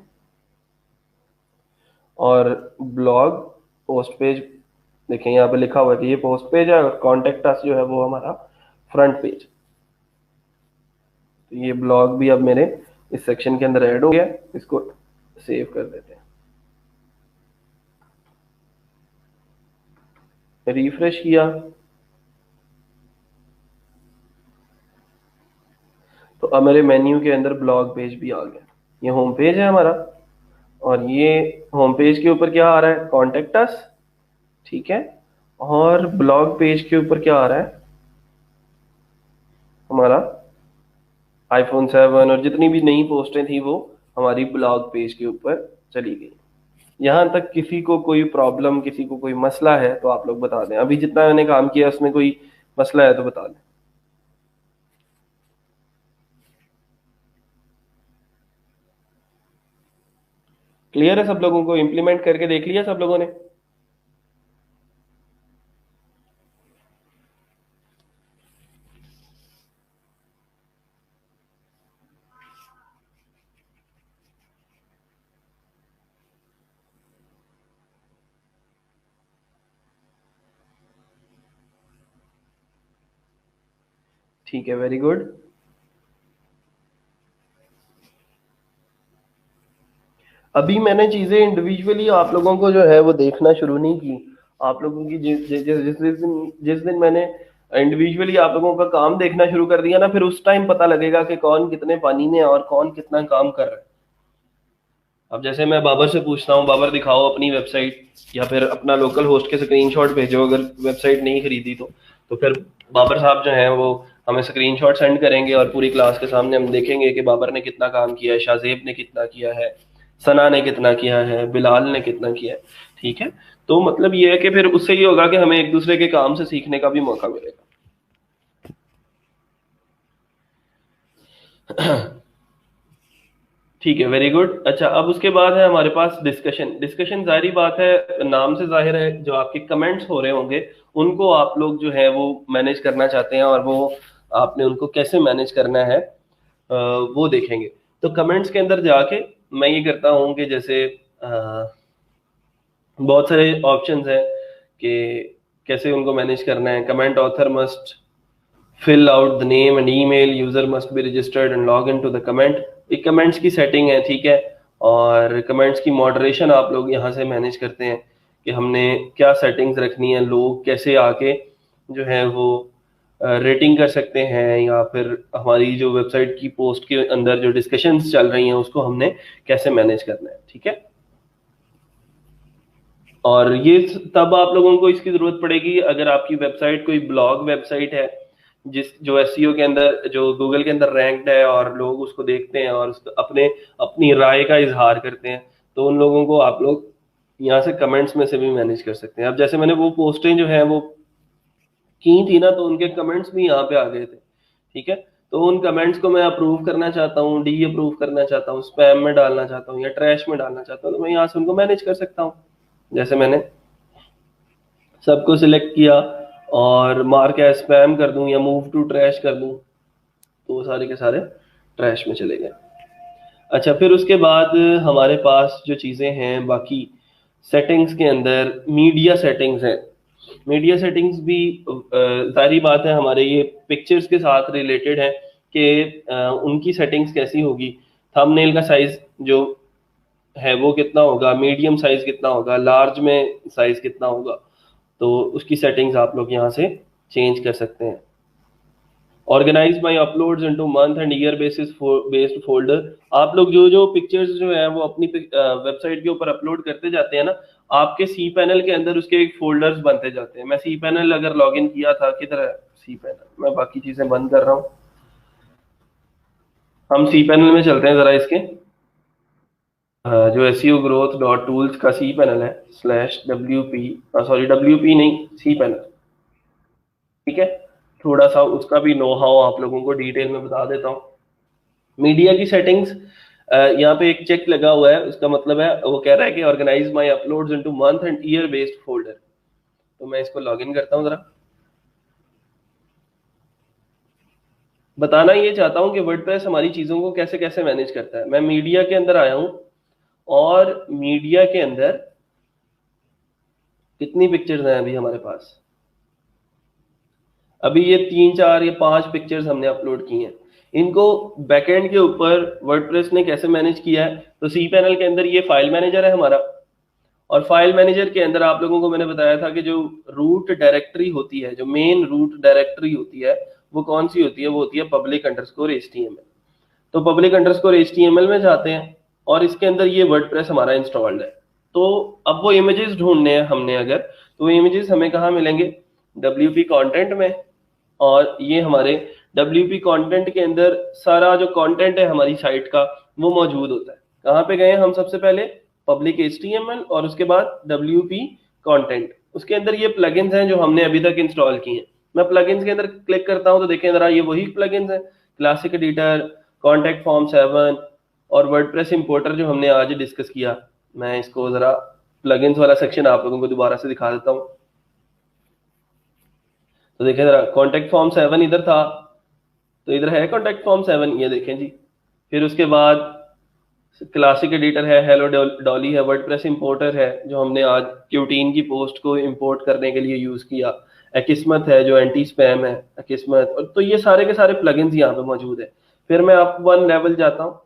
और ब्लॉग पोस्ट पेज, देखें यहाँ पे लिखा हुआ है कि ये पोस्ट पेज है और कॉन्टेक्ट अस जो है वो हमारा फ्रंट पेज। तो ये ब्लॉग भी अब मेरे इस सेक्शन के अंदर ऐड हो गया, इसको सेव कर देते हैं। रिफ्रेश किया तो अब मेरे मेन्यू के अंदर ब्लॉग पेज भी आ गया। ये होम पेज है हमारा और ये होम पेज के ऊपर क्या आ रहा है, कॉन्टेक्ट अस, ठीक है। और ब्लॉग पेज के ऊपर क्या आ रहा है, हमारा आईफोन 7 और जितनी भी नई पोस्टें थी वो हमारी ब्लॉग पेज के ऊपर चली गई। यहाँ तक किसी को कोई प्रॉब्लम, किसी को कोई मसला है तो आप लोग बता दें। अभी जितना मैंने काम किया उसमें कोई मसला है तो बता दें। क्लियर है सब लोगों को, इम्प्लीमेंट करके देख लिया सब लोगों ने? ठीक है, वेरी गुड। अभी मैंने चीजें इंडिविजुअली आप लोगों को जो है वो देखना शुरू नहीं की। आप लोगों की जिस दिन मैंने इंडिविजुअली आप लोगों का काम देखना शुरू कर दिया ना, फिर उस टाइम पता लगेगा कि कौन कितने पानी में है और कौन कितना काम कर रहा है। अब जैसे मैं बाबर से पूछता हूँ, बाबर दिखाओ अपनी वेबसाइट, या फिर अपना लोकल होस्ट के स्क्रीनशॉट भेजो अगर वेबसाइट नहीं खरीदी तो फिर बाबर साहब जो हैं वो हमें स्क्रीनशॉट सेंड करेंगे और पूरी क्लास के सामने हम देखेंगे कि बाबर ने कितना काम किया है, शाहजेब ने कितना किया है, सना ने कितना किया है, बिलाल ने कितना किया है, ठीक है। तो मतलब ये है कि फिर उससे ये होगा कि हमें एक दूसरे के काम से सीखने का भी मौका मिलेगा। ठीक है, वेरी गुड। अच्छा अब उसके बाद है हमारे पास डिस्कशन। डिस्कशन जाहिर बात है, नाम से जाहिर है, जो आपके कमेंट्स हो रहे होंगे उनको आप लोग जो है वो मैनेज करना चाहते हैं, और वो आपने उनको कैसे मैनेज करना है वो देखेंगे। तो कमेंट्स के अंदर जाके मैं ये करता हूँ कि जैसे बहुत सारे ऑप्शंस हैं कि कैसे उनको मैनेज करना है। Comment author must fill out the name and email, user must be registered and log into the comment। एक कमेंट्स की सेटिंग है, ठीक है। और कमेंट्स की मॉडरेशन आप लोग यहाँ से मैनेज करते हैं कि हमने क्या सेटिंग्स रखनी है, लोग कैसे आके जो है वो रेटिंग कर सकते हैं, या फिर हमारी जो वेबसाइट की पोस्ट के अंदर जो डिस्कशंस चल रही हैं उसको हमने कैसे मैनेज करना है, ठीक है। और ये तब आप लोगों को इसकी जरूरत पड़ेगी अगर आपकी वेबसाइट कोई ब्लॉग वेबसाइट है, जिस जो एसईओ के अंदर, जो गूगल के अंदर रैंक्ड है और लोग उसको देखते हैं और अपने अपनी राय का इजहार करते हैं, तो उन लोगों को आप लोग यहाँ से कमेंट्स में से भी मैनेज कर सकते हैं। अब जैसे मैंने वो पोस्टें जो है वो की थी ना, तो उनके कमेंट्स भी यहाँ पे आ गए थे, ठीक है। तो उन कमेंट्स को मैं अप्रूव करना चाहता हूँ, डी अप्रूव करना चाहता हूँ, स्पैम में डालना चाहता हूँ या ट्रैश में डालना चाहता हूँ, तो मैं यहाँ से उनको मैनेज कर सकता हूँ। जैसे मैंने सबको सिलेक्ट किया और मार्क एज स्पैम कर दूं या मूव टू ट्रैश कर दूं, तो वो सारे के सारे ट्रैश में चले गए। अच्छा, फिर उसके बाद हमारे पास जो चीज़ें हैं बाकी सेटिंग्स के अंदर, मीडिया सेटिंग्स है। मीडिया सेटिंग्स भी सारी बात है हमारे ये पिक्चर्स के साथ रिलेटेड है कि उनकी सेटिंग्स कैसी होगी। थंबनेल का साइज जो है वो कितना होगा, मीडियम साइज कितना होगा, लार्ज में साइज कितना होगा, तो उसकी सेटिंग्स आप लोग यहाँ से चेंज कर सकते हैं। Organize my uploads into month and year basis based folder. आप लोग जो जो पिक्चर्स जो है वो अपनी वेबसाइट के ऊपर अपलोड करते जाते हैं ना, आपके सी पैनल के अंदर उसके एक फोल्डर्स बनते जाते हैं। मैं सी पैनल अगर लॉगिन किया था, किधर है सी पैनल, मैं बाकी चीजें बंद कर रहा हूँ, हम सी पैनल में चलते हैं जरा इसके। जो एसईओ ग्रोथ डॉट टूल्स का सी पैनल है /WP, सॉरी WP नहीं, सी पैनल, ठीक है। थोड़ा सा उसका भी नो हाउ आप लोगों को डिटेल में बता देता हूँ। मीडिया की सेटिंग्स, यहाँ पे एक चेक लगा हुआ है, उसका मतलब है वो कह रहा है कि organize my uploads into month and year based folder. तो मैं इसको लॉगिन करता हूँ जरा। बताना ये चाहता हूँ कि वर्डप्रेस हमारी चीजों को कैसे कैसे मैनेज करता है। मैं मीडिया के अंदर आया हूँ और मीडिया के अंदर कितनी पिक्चर्स हैं अभी हमारे पास, अभी ये 3 4 या 5 पिक्चर्स हमने अपलोड की हैं। इनको बैकएंड के ऊपर वर्डप्रेस ने कैसे मैनेज किया है, तो सी पैनल के अंदर ये फाइल मैनेजर है हमारा, और फाइल मैनेजर के अंदर आप लोगों को मैंने बताया था कि जो रूट डायरेक्टरी होती है, जो मेन रूट डायरेक्टरी होती है, वो कौन सी होती है, वो होती है public_html। तो public_html में जाते हैं और इसके अंदर ये वर्डप्रेस हमारा इंस्टॉल्ड है। तो अब वो इमेजेस ढूंढने हैं हमने अगर, तो वो इमेजेस हमें कहाँ मिलेंगे, WP कंटेंट में। और ये हमारे WP कंटेंट के अंदर सारा जो कंटेंट है हमारी साइट का वो मौजूद होता है। कहाँ पे गए हम सबसे पहले, पब्लिक HTML और उसके बाद WP कंटेंट। उसके अंदर ये प्लगइन्स हैं जो हमने अभी तक इंस्टॉल किए हैं। मैं प्लगइन्स के अंदर क्लिक करता हूँ तो देखें जरा, ये वही प्लगइन्स हैं, क्लासिक एडिटर, कॉन्टैक्ट फॉर्म 7 और वर्डप्रेस इंपोर्टर जो हमने आज डिस्कस किया। मैं इसको जरा प्लगइन्स वाला सेक्शन आप लोगों को दोबारा से दिखा देता हूँ। तो देखें जरा, कॉन्टैक्ट फॉर्म 7 इधर था, तो इधर है कॉन्टैक्ट फॉर्म 7, ये देखें जी। फिर उसके बाद क्लासिक एडिटर है, हेलो डॉली है, वर्डप्रेस इंपोर्टर है जो हमने आज क्यूटीन की पोस्ट को इंपोर्ट करने के लिए यूज किया, अकिस्मत है जो एंटी स्पैम है, अकिस्मत। तो ये सारे के सारे प्लगइन्स यहाँ पे मौजूद है। फिर मैं अप वन लेवल जाता हूँ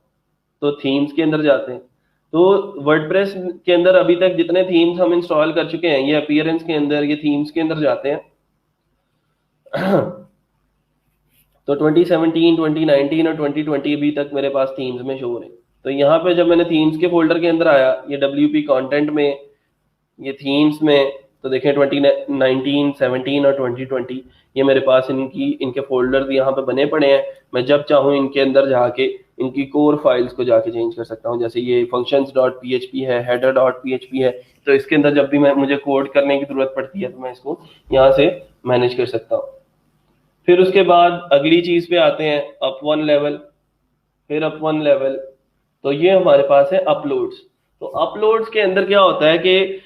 तो थीम्स के अंदर जाते हैं। तो वर्डप्रेस के अंदर अभी तक जितने थीम्स हम इंस्टॉल कर चुके हैं, ये अपीयरेंस के अंदर, ये थीम्स के अंदर जाते हैं। तो 2017, 2019 और 2020 अभी तक मेरे पास थीम्स में शो हो रहे हैं। तो यहाँ पे जब मैंने थीम्स के फोल्डर के अंदर आया, ये WP कंटेंट में, ये थीम्स में, तो देखें 2019, 17 और 2020 ये मेरे पास इनके फोल्डर्स यहाँ पे बने पड़े हैं। मैं जब चाहूँ इनके अंदर जाके इनकी कोर फाइल्स को जाके चेंज कर सकता हूँ। जैसे ये functions.php है, header.php है, तो इसके अंदर जब भी मुझे कोड करने की जरूरत पड़ती है तो मैं इसको यहाँ से मैनेज कर सकता हूँ। फिर उसके बाद अगली चीज पे आते हैं, अप वन लेवल, फिर अप वन लेवल। तो ये हमारे पास है अपलोड्स। तो अपलोड्स के अंदर क्या होता है कि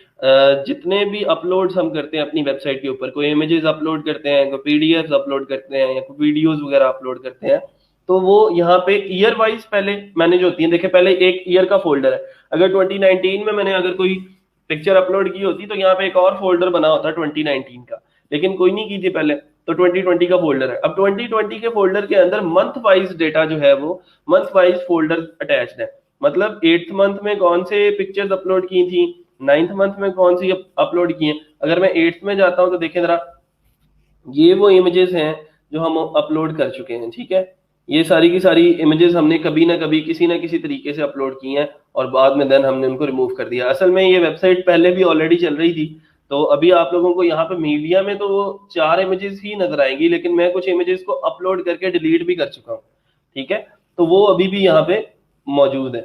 जितने भी अपलोड्स हम करते हैं अपनी वेबसाइट के ऊपर, कोई इमेजेस अपलोड करते हैं, कोई पीडीएफ अपलोड करते हैं या कोई वीडियोस वगैरह अपलोड करते हैं, तो वो यहाँ पे ईयर वाइज पहले मैनेज होती है। देखिए पहले एक ईयर का फोल्डर है, अगर 2019 में मैंने अगर कोई पिक्चर अपलोड की होती तो यहाँ पे एक और फोल्डर बना होता 2019 का, लेकिन कोई नहीं की थी पहले, तो 2020 का फोल्डर है। अब 2020 के फोल्डर के अंदर मंथ वाइज डेटा जो है वो मंथ वाइज फोल्डर अटैच्ड है। मतलब 8th मंथ में कौन से पिक्चर्स अपलोड की थी, 9th मंथ में कौन सी अपलोड की हैं। अगर मैं 8th में जाता हूं तो देखें जरा, ये वो इमेजेस हैं जो हम अपलोड कर चुके हैं, ठीक है। ये सारी की सारी इमेजेस हमने कभी ना कभी किसी ना किसी तरीके से अपलोड की हैं और बाद में देन हमने उनको रिमूव कर दिया। असल में ये वेबसाइट पहले भी ऑलरेडी चल रही थी, तो अभी आप लोगों को यहाँ पे मीडिया में तो वो 4 इमेजेस ही नजर आएंगी, लेकिन मैं कुछ इमेजेस को अपलोड करके डिलीट भी कर चुका हूँ, ठीक है। तो वो अभी भी यहाँ पे मौजूद है,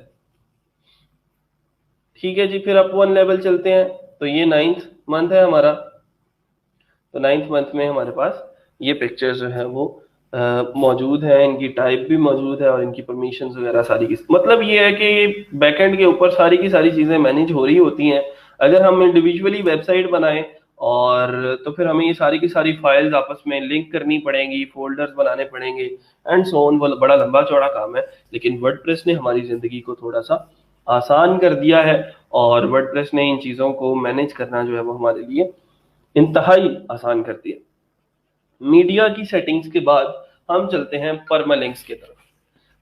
ठीक है जी। फिर अप वन लेवल चलते हैं। तो ये 9th मंथ है हमारा। तो 9th मंथ में हमारे पास ये पिक्चर्स जो है वो मौजूद है, इनकी टाइप भी मौजूद है और इनकी परमिशन वगैरह सारी की, मतलब ये है कि बैकएंड के ऊपर सारी की सारी चीजें मैनेज हो रही होती हैं। अगर हम इंडिविजुअली वेबसाइट बनाएं और तो फिर हमें ये सारी की सारी फाइल्स आपस में लिंक करनी पड़ेंगी, फोल्डर्स बनाने पड़ेंगे एंड सो ऑन। बड़ा लंबा चौड़ा काम है, लेकिन वर्डप्रेस ने हमारी जिंदगी को थोड़ा सा आसान कर दिया है और वर्डप्रेस ने इन चीजों को मैनेज करना जो है वो हमारे लिए इंतहाई आसान कर दिया। मीडिया की सेटिंग्स के बाद हम चलते हैं परमालिंक्स की तरफ।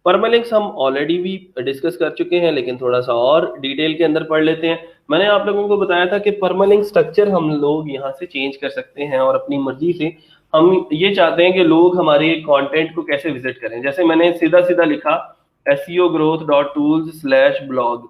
परमालिंक्स हम ऑलरेडी भी डिस्कस कर चुके हैं, लेकिन थोड़ा सा और डिटेल के अंदर पढ़ लेते हैं। मैंने आप लोगों को बताया था कि परमालिंक स्ट्रक्चर हम लोग यहाँ से चेंज कर सकते हैं और अपनी मर्जी से हम ये चाहते हैं कि लोग हमारे कंटेंट को कैसे विजिट करें। जैसे मैंने सीधा सीधा लिखा SEOgrowth.tools/blog,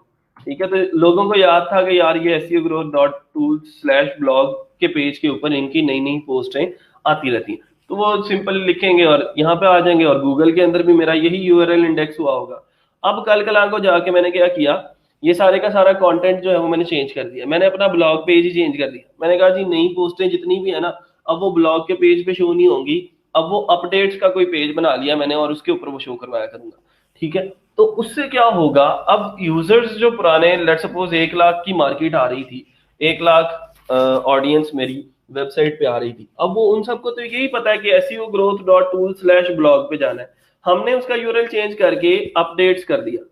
ठीक है। तो लोगों को याद था कि यार ये SEOgrowth.tools/blog के पेज के ऊपर इनकी नई नई पोस्टें आती रहती हैं, तो वो सिंपल लिखेंगे और यहाँ पे आ जाएंगे और गूगल के अंदर भी मेरा यही यूआरएल इंडेक्स हुआ होगा। अब कल कल को जाके मैंने क्या किया, ये सारे का सारा कंटेंट जो है वो मैंने चेंज कर दिया। मैंने अपना ब्लॉग पेज ही चेंज कर दिया। मैंने कहा जी नई पोस्टें जितनी भी है ना, अब वो ब्लॉग के पेज पे शो नहीं होंगी, अब वो अपडेट्स का कोई पेज बना लिया मैंने और उसके ऊपर वो शो करवाया करूंगा, ठीक है। तो उससे क्या होगा, अब यूजर्स जो पुराने लेट सपोज 1 लाख की मार्केट आ रही थी, 1 लाख ऑडियंस मेरी वेबसाइट पे आ रही थी, अब वो उन सबको तो यही पता है कि SEOgrowth.tools/blog पे जाना है। हमने उसका यूआरएल चेंज करके अपडेट्स कर दिया,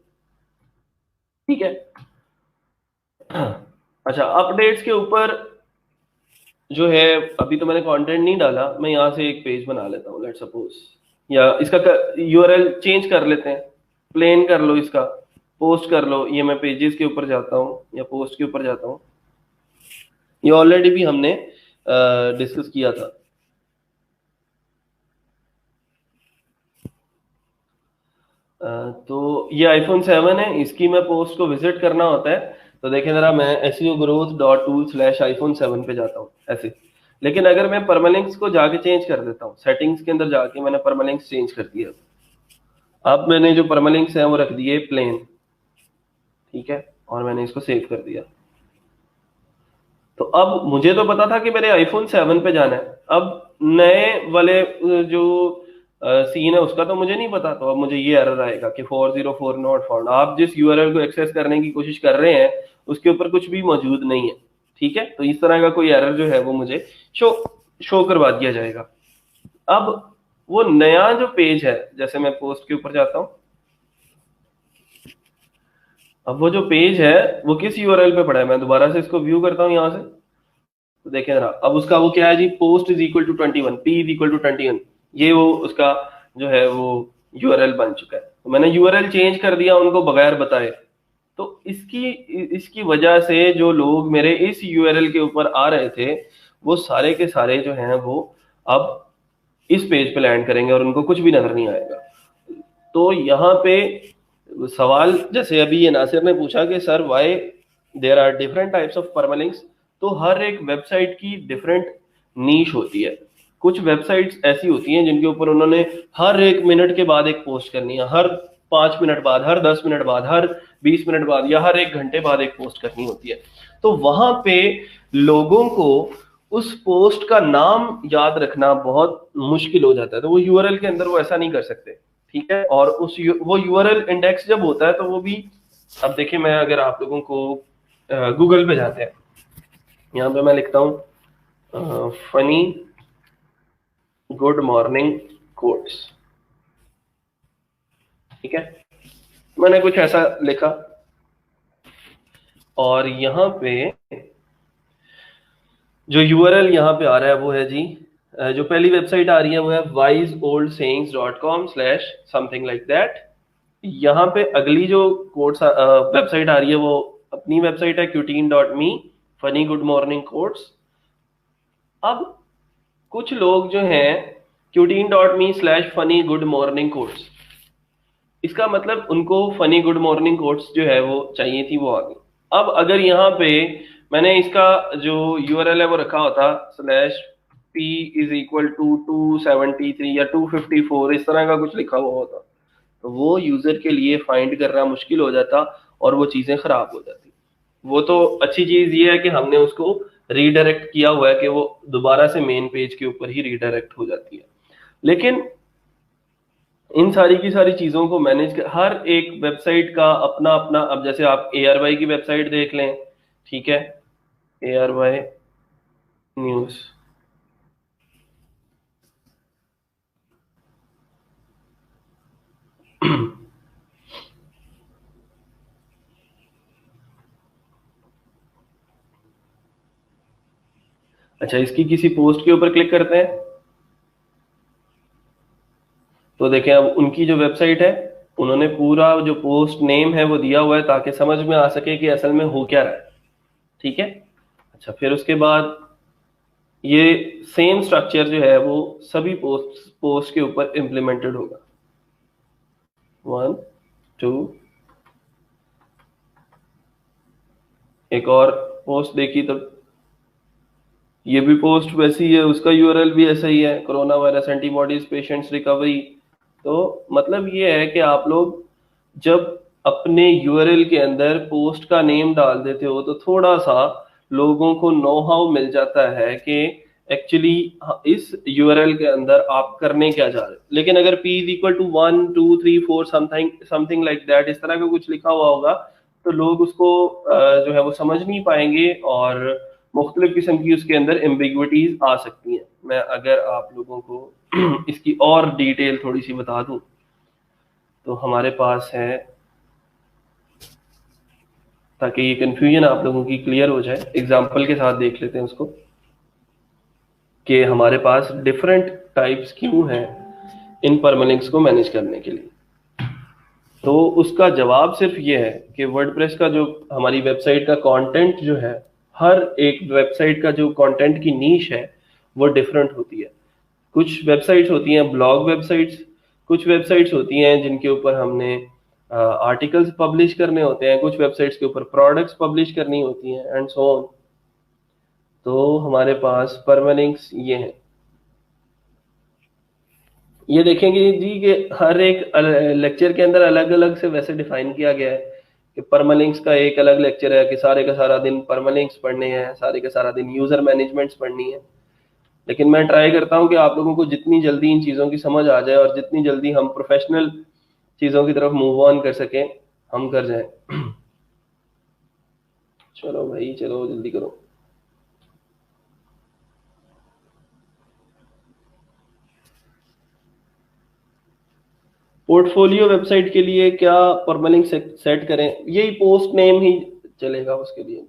ठीक है। अच्छा, अपडेट्स के ऊपर जो है अभी तो मैंने कंटेंट नहीं डाला, मैं यहाँ से एक पेज बना लेता हूँ लेट सपोज, या इसका यूआरएल चेंज कर लेते हैं, प्लेन कर लो, इसका पोस्ट कर लो। ये मैं पेजेस के ऊपर जाता हूँ या पोस्ट के ऊपर जाता हूँ, ये ऑलरेडी भी हमने डिस्कस किया था। तो ये iPhone 7 है, इसकी मैं पोस्ट को विजिट करना होता है। तो देखें जरा, मैं SEOgrowth.tools/iPhone 7 पे जाता हूँ ऐसे। लेकिन अगर मैं परमालिंक्स को जाके चेंज कर देता हूँ, सेटिंग्स के अंदर जाके मैंने परमालिंक्स चेंज कर दिया, अब मैंने जो परमालिंक्स है वो रख दिए प्लेन, ठीक है, और मैंने इसको सेव कर दिया। तो अब मुझे तो पता था कि मेरे iPhone 7 पे जाना है, अब नए वाले जो सीन है उसका तो मुझे नहीं पता। तो अब मुझे ये एरर आएगा कि 404 नॉट फाउंड। आप जिस यूआरएल को एक्सेस करने की कोशिश कर रहे हैं उसके ऊपर कुछ भी मौजूद नहीं है, ठीक है। तो इस तरह का कोई एरर जो है वो मुझे शो शो करवा दिया जाएगा। अब वो नया जो पेज है, जैसे मैं पोस्ट के ऊपर जाता हूं, अब वो जो पेज है वो किस यूआरएल पे पड़ा है, मैं दोबारा से इसको व्यू करता हूं यहां से। तो देखें जरा, अब उसका वो क्या है जी, post is equal to 21, P is equal to 21, ये वो उसका जो है वो यूआरएल बन चुका है। तो मैंने यूआरएल चेंज कर दिया उनको बगैर बताए। तो इसकी वजह से जो लोग मेरे इस यूआरएल के ऊपर आ रहे थे वो सारे के सारे जो हैं वो अब इस पेज पे लैंड करेंगे और उनको कुछ भी नजर नहीं आएगा। तो यहाँ पे सवाल, जैसे अभी ये नासिर ने पूछा कि sir why there are different types of permalinks, तो हर एक वेबसाइट की डिफरेंट नीश होती है। कुछ वेबसाइट्स ऐसी होती हैं जिनके ऊपर उन्होंने हर 1 मिनट के बाद एक पोस्ट करनी है, हर 5 मिनट बाद, हर 10 मिनट बाद, हर 20 मिनट बाद या हर 1 घंटे बाद एक पोस्ट करनी होती है। तो वहां पे लोगों को उस पोस्ट का नाम याद रखना बहुत मुश्किल हो जाता है, तो वो यूआरएल के अंदर वो ऐसा नहीं कर सकते, ठीक है। और वो यूआरएल इंडेक्स जब होता है तो वो भी, अब देखिए मैं अगर आप लोगों को गूगल पे जाते हैं, यहाँ पे मैं लिखता हूँ फनी गुड मॉर्निंग कोट्स, ठीक है, मैंने कुछ ऐसा लिखा और यहाँ पे जो यूआरएल यहाँ पे आ रहा है वो है जी, जो पहली वेबसाइट आ रही है वो है wiseoldsayings.com/something like that। यहाँ पे अगली जो कोट्स वेबसाइट आ रही है वो अपनी वेबसाइट है qteen.me, funny good morning quotes. अब कुछ लोग जो हैं qteen.me/funny good morning quotes। इसका मतलब उनको फनी गुड मॉर्निंग कोट्स जो है वो चाहिए थी, वो आ गई। अब अगर यहाँ पे मैंने इसका जो यूआरएल है वो रखा होता /p=273 या 254, इस तरह का कुछ लिखा हुआ होता, तो वो यूजर के लिए फाइंड करना मुश्किल हो जाता और वो चीजें खराब हो जाती। वो तो अच्छी चीज ये है कि हमने उसको रीडायरेक्ट किया हुआ है कि वो दोबारा से मेन पेज के ऊपर ही रीडायरेक्ट हो जाती है। लेकिन इन सारी की सारी चीजों को मैनेज कर, हर एक वेबसाइट का अपना अपना, अब जैसे आप ARY की वेबसाइट देख लें, ठीक है, ARY न्यूज, अच्छा इसकी किसी पोस्ट के ऊपर क्लिक करते हैं तो देखें अब उनकी जो वेबसाइट है, उन्होंने पूरा जो पोस्ट नेम है वो दिया हुआ है ताकि समझ में आ सके कि असल में हो क्या रहा है, ठीक है। अच्छा फिर उसके बाद ये सेम स्ट्रक्चर जो है वो सभी पोस्ट के ऊपर इम्प्लीमेंटेड होगा। 1 2, एक और पोस्ट देखी तो ये भी पोस्ट वैसी है, उसका यूआरएल भी ऐसा ही है, corona virus antibodies patients recovery. तो मतलब ये है कि आप लोग जब अपने यूआरएल के अंदर पोस्ट का नेम डाल देते हो तो थोड़ा सा लोगों को नो हाउ मिल जाता है कि एक्चुअली इस यूआरएल के अंदर आप करने क्या जा रहे हो। लेकिन अगर p=1 2 3 4 something something like that, इस तरह का कुछ लिखा हुआ होगा तो लोग उसको जो है वो समझ नहीं पाएंगे और मुख्तलिफ किस्म की उसके अंदर एम्बिग्विटीज आ सकती हैं। मैं अगर आप लोगों को इसकी और डिटेल थोड़ी सी बता दूं तो हमारे पास है, ताकि ये कंफ्यूजन आप लोगों की क्लियर हो जाए, एग्जांपल के साथ देख लेते हैं उसको कि हमारे पास डिफरेंट टाइप्स क्यों हैं इन परमालिंक्स को मैनेज करने के लिए। तो उसका जवाब सिर्फ ये है कि वर्डप्रेस का जो हमारी वेबसाइट का कंटेंट जो है, हर एक वेबसाइट का जो कंटेंट की नीश है वो डिफरेंट होती है। कुछ वेबसाइट्स होती हैं ब्लॉग वेबसाइट्स, कुछ वेबसाइट्स होती हैं जिनके ऊपर हमने आर्टिकल्स पब्लिश करने होते हैं, कुछ वेबसाइट्स के ऊपर प्रोडक्ट्स पब्लिश करनी होती हैं एंड सो ऑन। तो हमारे पास परमालिंक्स ये हैं। ये देखेंगे जी कि हर एक लेक्चर के अंदर अलग अलग से वैसे डिफाइन किया गया है कि परमालिंक्स का एक अलग लेक्चर है कि सारे का सारा दिन परमालिंक्स पढ़ने हैं, सारे का सारा दिन यूजर मैनेजमेंट्स पढ़नी है। लेकिन मैं ट्राई करता हूँ कि आप लोगों को जितनी जल्दी इन चीज़ों की समझ आ जाए और जितनी जल्दी हम प्रोफेशनल चीज़ों की तरफ मूव ऑन कर सकें, हम कर जाएं। चलो भाई चलो जल्दी करो। पोर्टफोलियो वेबसाइट के लिए क्या परमालिंक सेट करें? यही पोस्ट नेम ही चलेगा उसके लिए।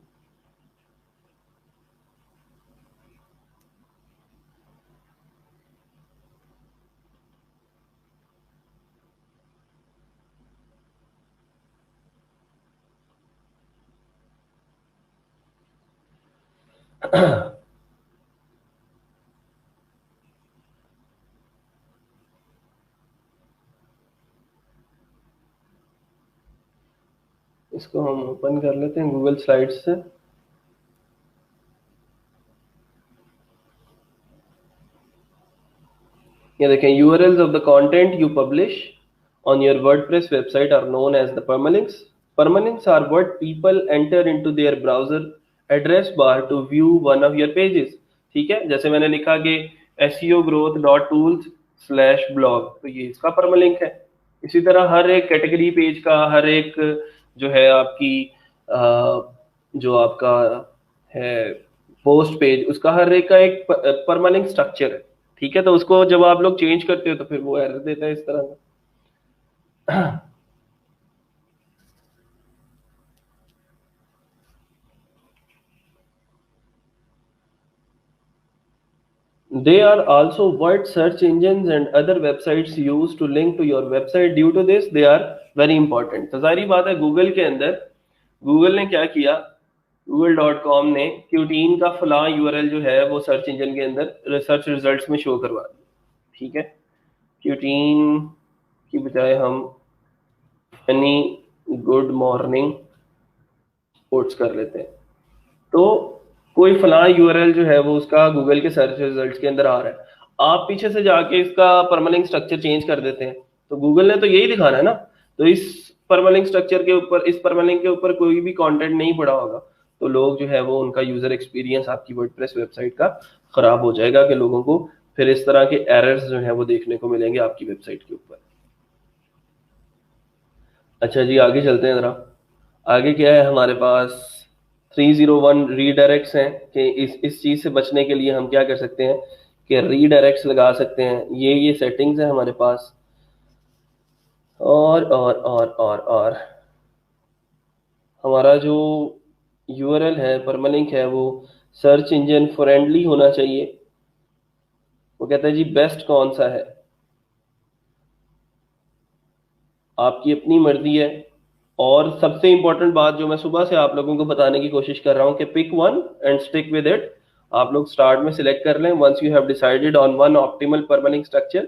इसको हम ओपन कर लेते हैं गूगल स्लाइड्स से। ये देखें, URLs of the content you publish on your WordPress website are known as the permalinks. Permalinks are what people enter into their browser address bar to view one of your pages। ठीक है, जैसे मैंने लिखा कि seogrowth.tools/blog, तो ये इसका permalink है। इसी तरह हर एक कैटेगरी पेज का, हर एक जो है आपकी जो आपका है पोस्ट पेज, उसका हर एक का एक परमालिंक स्ट्रक्चर है। ठीक है, तो उसको जब आप लोग चेंज करते हो तो फिर वो एरर देता है इस तरह का। They are also what search engines and other websites use to link to your website. Due to this, they are very important. तो सारी बात है गूगल के अंदर, गूगल ने क्या किया, google.com ने Qteen का फला यूआरएल जो है वो सर्च इंजन के अंदर सर्च रिजल्ट्स में शो करवा दिया। ठीक है, क्यूटीन की बजाय हम फनी गुड मॉर्निंग पोस्ट कर लेते हैं। तो कोई फलां यूआरएल जो है वो उसका गूगल के सर्च रिजल्ट्स के अंदर आ रहा है, आप पीछे से जाके इसका परमालिंक स्ट्रक्चर चेंज कर देते हैं, तो गूगल ने तो यही दिखाना है ना। तो इस परमालिंक स्ट्रक्चर के ऊपर, इस परमालिंक के ऊपर कोई भी कंटेंट नहीं पड़ा होगा, तो लोग जो है वो उनका यूजर एक्सपीरियंस आपकी वर्डप्रेस वेबसाइट का खराब हो जाएगा, कि लोगों को फिर इस तरह के एरर्स जो है वो देखने को मिलेंगे आपकी वेबसाइट के ऊपर। अच्छा जी, आगे चलते हैं जरा। आगे क्या है हमारे पास, 301 रीडायरेक्ट्स हैं, कि इस चीज से बचने के लिए हम क्या कर सकते हैं कि रीडायरेक्ट्स लगा सकते हैं। ये सेटिंग्स है हमारे पास। और हमारा जो यूआरएल है, परमालिंक है, वो सर्च इंजन फ्रेंडली होना चाहिए। वो कहता है जी बेस्ट कौन सा है, आपकी अपनी मर्जी है। और सबसे इंपॉर्टेंट बात जो मैं सुबह से आप लोगों को बताने की कोशिश कर रहा हूँ कि pick one and stick with it. आप लोग स्टार्ट में सिलेक्ट कर लें, once you have decided on one optimal permalink structure,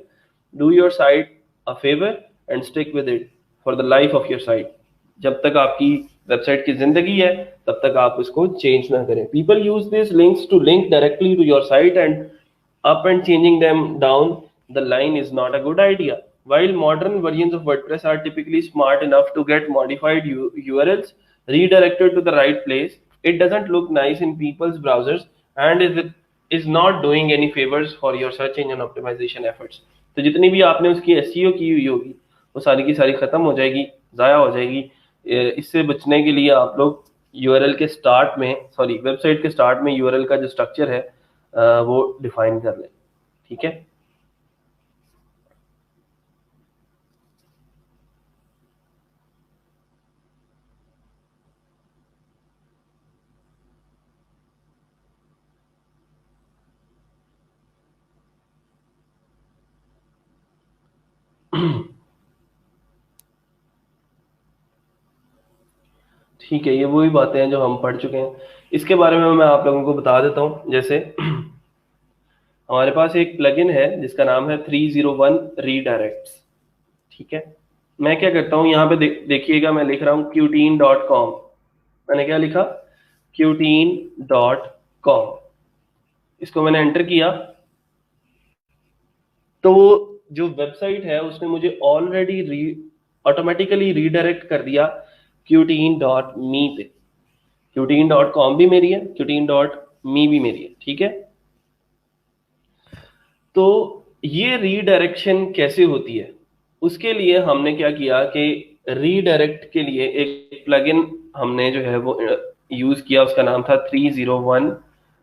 do your site a favour and stick with it for the life of your site. जब तक आपकी website की जिंदगी है तब तक आप इसको चेंज ना करें। People use this links to link directly to your site and up and changing them down the line is not a good idea. While modern versions of WordPress are typically smart enough to get modified URLs redirected to the right place, it doesn't look nice in people's browsers and is not doing any favors for your search engine optimization efforts. तो जितनी भी आपने उसकी SEO की हुई होगी वो सारी की सारी खत्म हो जाएगी, ज़ाया हो जाएगी। इससे बचने के लिए आप लोग यूआरएल के स्टार्ट में, सॉरी वेबसाइट के स्टार्ट में यूआरएल का जो स्ट्रक्चर है वो डिफाइन कर लें। ठीक है। ठीक है, ये वही बातें हैं जो हम पढ़ चुके हैं। इसके बारे में मैं आप लोगों को बता देता हूँ। जैसे हमारे पास एक प्लगइन है जिसका नाम है 301 रीडायरेक्ट्स। ठीक है, मैं क्या करता हूँ यहाँ पे देखिएगा, मैं लिख रहा हूँ qteen.com। मैंने क्या लिखा, qteen.com। इसको मैंने एंटर किया तो वो जो वेबसाइट है उसने मुझे ऑलरेडी ऑटोमेटिकली रीडायरेक्ट कर दिया qteen.me पे। qteen.com भी मेरी है, qteen.me भी मेरी है। ठीक है, तो ये रीडायरेक्शन कैसे होती है, उसके लिए हमने क्या किया कि रीडायरेक्ट के लिए एक प्लगइन हमने जो है वो यूज किया, उसका नाम था 301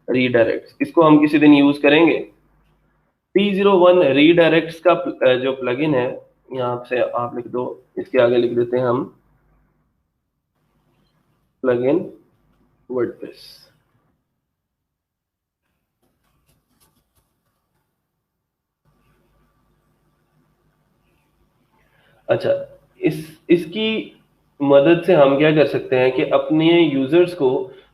रीडायरेक्ट। इसको हम किसी दिन यूज करेंगे। 301 रीडायरेक्ट्स का जो प्लगइन है, यहाँ से आप लिख दो, इसके आगे लिख देते हैं हम प्लगइन वर्डप्रेस। अच्छा, इसकी मदद से हम क्या कर सकते हैं कि अपने यूजर्स को,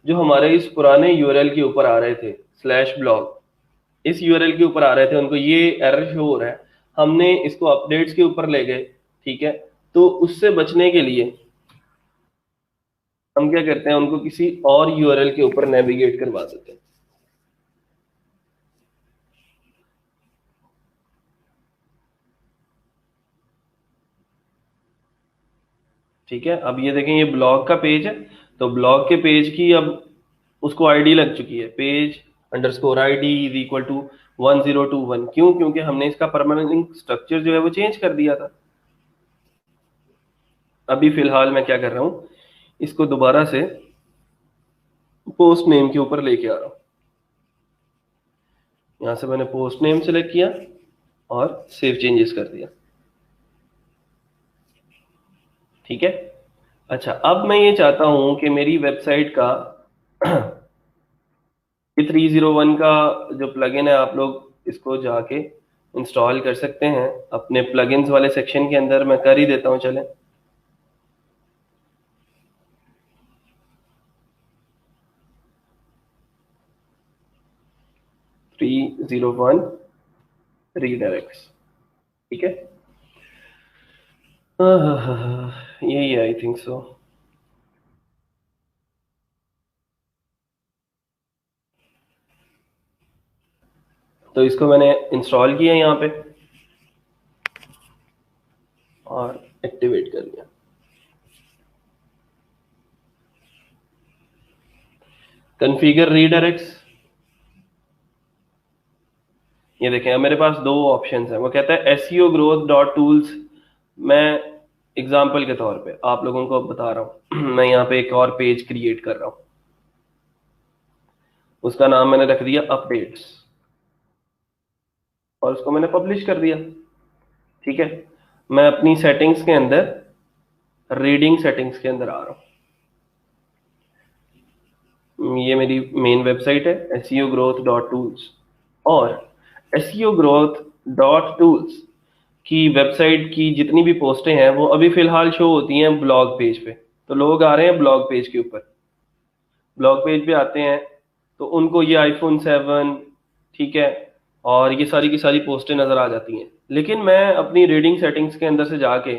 जो हमारे इस पुराने यूआरएल के ऊपर आ रहे थे स्लैश ब्लॉग, इस यूआरएल के ऊपर आ रहे थे, उनको ये एरर शो हो रहा है, हमने इसको अपडेट्स के ऊपर ले गए। ठीक है, तो उससे बचने के लिए हम क्या करते हैं, उनको किसी और यूआरएल के ऊपर नेविगेट करवा देते हैं। ठीक है, अब ये देखें, ये ब्लॉग का पेज है, तो ब्लॉग के पेज की अब उसको आईडी लग चुकी है, page underscore ID is equal to 1021। क्यों? क्योंकि हमने इसका परमानेंट स्ट्रक्चर जो है वो चेंज कर दिया था। अभी फिलहाल मैं क्या कर रहा हूँ, इसको दोबारा से पोस्ट नेम के ऊपर लेके आ रहा हूँ। यहां से मैंने पोस्ट नेम सेलेक्ट किया और सेव चेंजेस कर दिया। ठीक है, अच्छा, अब मैं ये चाहता हूं कि मेरी वेबसाइट का ये 301 का जो प्लगइन है, आप लोग इसको जाके इंस्टॉल कर सकते हैं अपने प्लगइन्स वाले सेक्शन के अंदर। मैं कर ही देता हूं, चलें। 301 रीडायरेक्ट्स। ठीक है, यही है आई थिंक सो। तो इसको मैंने इंस्टॉल किया यहाँ पे और एक्टिवेट कर लिया। कॉन्फ़िगर रीडायरेक्ट्स, ये देखें अब मेरे पास दो ऑप्शंस हैं। वो कहता है एसईओ ग्रोथ डॉट टूल्स। मैं एग्जांपल के तौर पे आप लोगों को बता रहा हूँ मैं यहाँ पे एक और पेज क्रिएट कर रहा हूँ, उसका नाम मैंने रख दिया अपडेट्स और उसको मैंने पब्लिश कर दिया। ठीक है, मैं अपनी सेटिंग्स के अंदर, रीडिंग सेटिंग्स के अंदर आ रहा हूँ। ये मेरी मेन वेबसाइट है एसईओ ग्रोथ डॉट टूल्स, और एसईओ ग्रोथ डॉट टूल्स की वेबसाइट की जितनी भी पोस्टें हैं वो अभी फिलहाल शो होती हैं ब्लॉग पेज पे। तो लोग आ रहे हैं ब्लॉग पेज के ऊपर, ब्लॉग पेज पे आते हैं तो उनको ये आईफोन 7, ठीक है, और ये सारी की सारी पोस्टें नज़र आ जाती हैं। लेकिन मैं अपनी रीडिंग सेटिंग्स के अंदर से जाके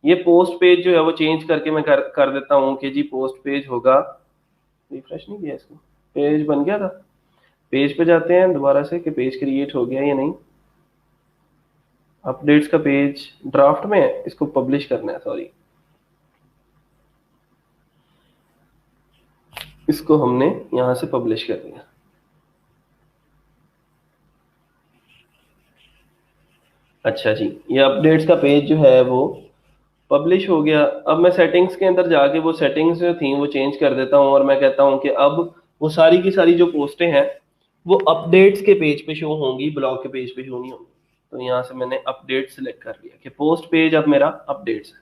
ये पोस्ट पेज जो है वो चेंज करके मैं कर देता हूँ कि जी पोस्ट पेज होगा, रिफ्रेश नहीं किया इसको, पेज बन गया था। पेज पे जाते हैं दोबारा से कि पेज क्रिएट हो गया या नहीं। अपडेट्स का पेज ड्राफ्ट में है, इसको पब्लिश करना है, सॉरी, इसको हमने यहां से पब्लिश कर दिया। अच्छा जी, ये अपडेट्स का पेज जो है वो पब्लिश हो गया। अब मैं सेटिंग्स के अंदर जाके वो सेटिंग्स जो थी वो चेंज कर देता हूँ और मैं कहता हूँ कि अब वो सारी की सारी जो पोस्टें हैं वो अपडेट्स के पेज पे शो होंगी, ब्लॉग के पेज पे शो नहीं होंगी। तो यहाँ से मैंने अपडेट सेलेक्ट कर लिया कि पोस्ट पेज अब मेरा अपडेट्स है,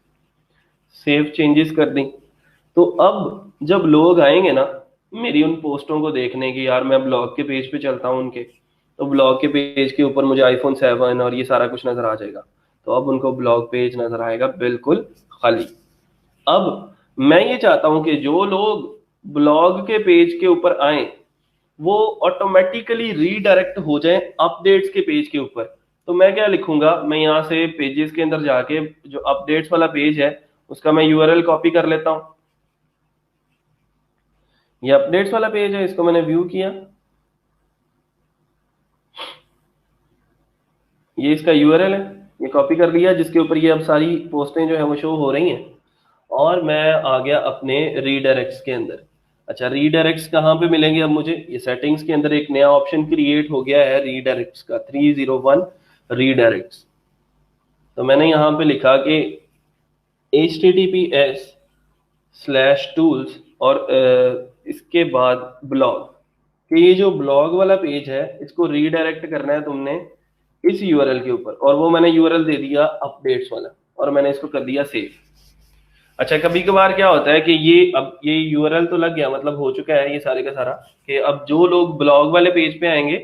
सेव चेंजेस कर दी। तो अब जब लोग आएंगे ना मेरी उन पोस्टों को देखने की, यार मैं ब्लॉग के पेज पे चलता हूँ उनके, तो ब्लॉग के पेज के ऊपर मुझे आईफोन 7 और ये सारा कुछ नजर आ जाएगा। तो अब उनको ब्लॉग पेज नजर आएगा बिल्कुल खाली। अब मैं ये चाहता हूं कि जो लोग ब्लॉग के पेज के ऊपर आए वो ऑटोमेटिकली रीडायरेक्ट हो जाए अपडेट्स के पेज के ऊपर। तो मैं क्या लिखूंगा, मैं यहाँ से पेजेस के अंदर जाके जो अपडेट्स वाला पेज है उसका मैं यूआरएल कॉपी कर लेता हूँ। ये अपडेट्स वाला पेज है, इसको मैंने व्यू किया, ये इसका यूआरएल है, ये कॉपी कर लिया जिसके ऊपर ये अब सारी पोस्टें जो है वो शो हो रही हैं। और मैं आ गया अपने रीडायरेक्ट्स के अंदर। अच्छा, रीडायरेक्ट्स कहाँ पे मिलेंगे अब मुझे, ये सेटिंग्स के अंदर एक नया ऑप्शन क्रिएट हो गया है रीडायरेक्ट्स का, 301 रीडायरेक्ट्स। तो मैंने यहाँ पे लिखा कि https/tools और इसके बाद ब्लॉग, कि ये जो ब्लॉग वाला पेज है इसको रीडायरेक्ट करना है तुमने इस यूआरएल के ऊपर, और वो मैंने यूआरएल दे दिया अपडेट्स वाला और मैंने इसको कर दिया सेव। अच्छा, कभी कभार क्या होता है कि ये अब ये यूआरएल तो लग गया, मतलब हो चुका है ये सारे का सारा, कि अब जो लोग ब्लॉग वाले पेज पे आएंगे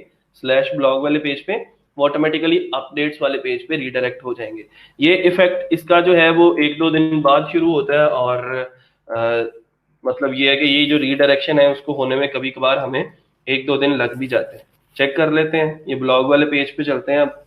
/ब्लॉग वाले पेज पे वो ऑटोमेटिकली अपडेट्स वाले पेज पे रीडायरेक्ट हो जाएंगे। ये इफेक्ट इसका जो है वो 1-2 दिन बाद शुरू होता है, और मतलब ये है कि ये जो रीडायरेक्शन है उसको होने में कभी कभार हमें 1-2 दिन लग भी जाते हैं। चेक कर लेते हैं, ये ब्लॉग वाले पेज पे चलते हैं अब।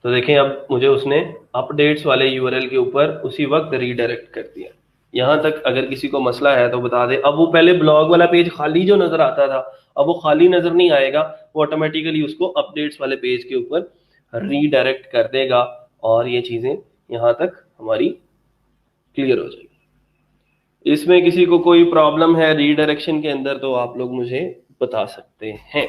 तो देखें अब मुझे उसने अपडेट्स वाले यूआरएल के ऊपर उसी वक्त रीडायरेक्ट कर दिया। यहां तक अगर किसी को मसला है तो बता दे। अब वो पहले ब्लॉग वाला पेज खाली जो नजर आता था अब वो खाली नजर नहीं आएगा, वो ऑटोमेटिकली उसको अपडेट्स वाले पेज के ऊपर रीडायरेक्ट कर देगा और ये चीजें यहां तक हमारी क्लियर हो जाएगी। इसमें किसी को कोई प्रॉब्लम है रीडायरेक्शन के अंदर तो आप लोग मुझे बता सकते हैं।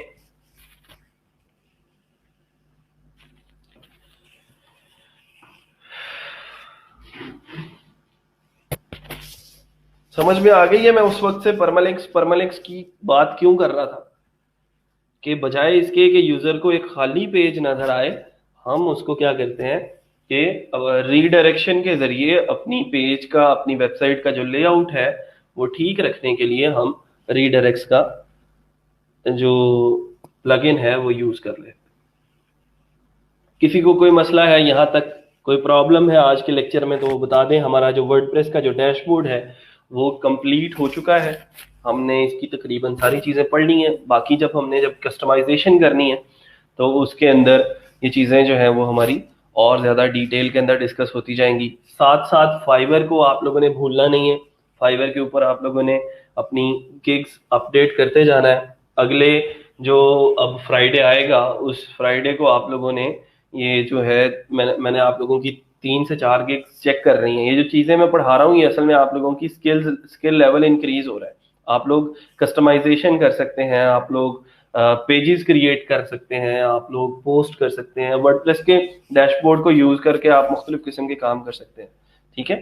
समझ में आ गई है मैं उस वक्त से परमालिंक्स की बात क्यों कर रहा था, कि बजाय इसके कि यूजर को एक खाली पेज नजर आए हम उसको क्या करते हैं कि रीडायरेक्शन के जरिए अपनी पेज का, अपनी वेबसाइट का जो लेआउट है वो ठीक रखने के लिए हम रीडायरेक्ट्स का जो प्लगइन है वो यूज कर लेते हैं। किसी को कोई मसला है यहाँ तक, कोई प्रॉब्लम है आज के लेक्चर में तो वो बता दें। हमारा जो वर्डप्रेस का जो डैशबोर्ड है वो कंप्लीट हो चुका है। हमने इसकी तकरीबन सारी चीज़ें पढ़ ली हैं। बाकी जब कस्टमाइजेशन करनी है तो उसके अंदर ये चीज़ें जो है वो हमारी और ज़्यादा डिटेल के अंदर डिस्कस होती जाएंगी। साथ साथ फाइवर को आप लोगों ने भूलना नहीं है। फाइवर के ऊपर आप लोगों ने अपनी गिग्स अपडेट करते जाना है। अगले जो अब फ्राइडे आएगा उस फ्राइडे को आप लोगों ने ये जो है मैंने आप लोगों की 3 से 4 गिग्स चेक कर रही हैं। ये जो चीज़ें मैं पढ़ा रहा हूँ ये असल में आप लोगों की स्किल लेवल इंक्रीज हो रहा है। आप लोग कस्टमाइजेशन कर सकते हैं, आप लोग पेजेस क्रिएट कर सकते हैं, आप लोग पोस्ट कर सकते हैं। वर्डप्रेस के डैशबोर्ड को यूज करके आप मुख्तलिफ किस्म के काम कर सकते हैं। ठीक है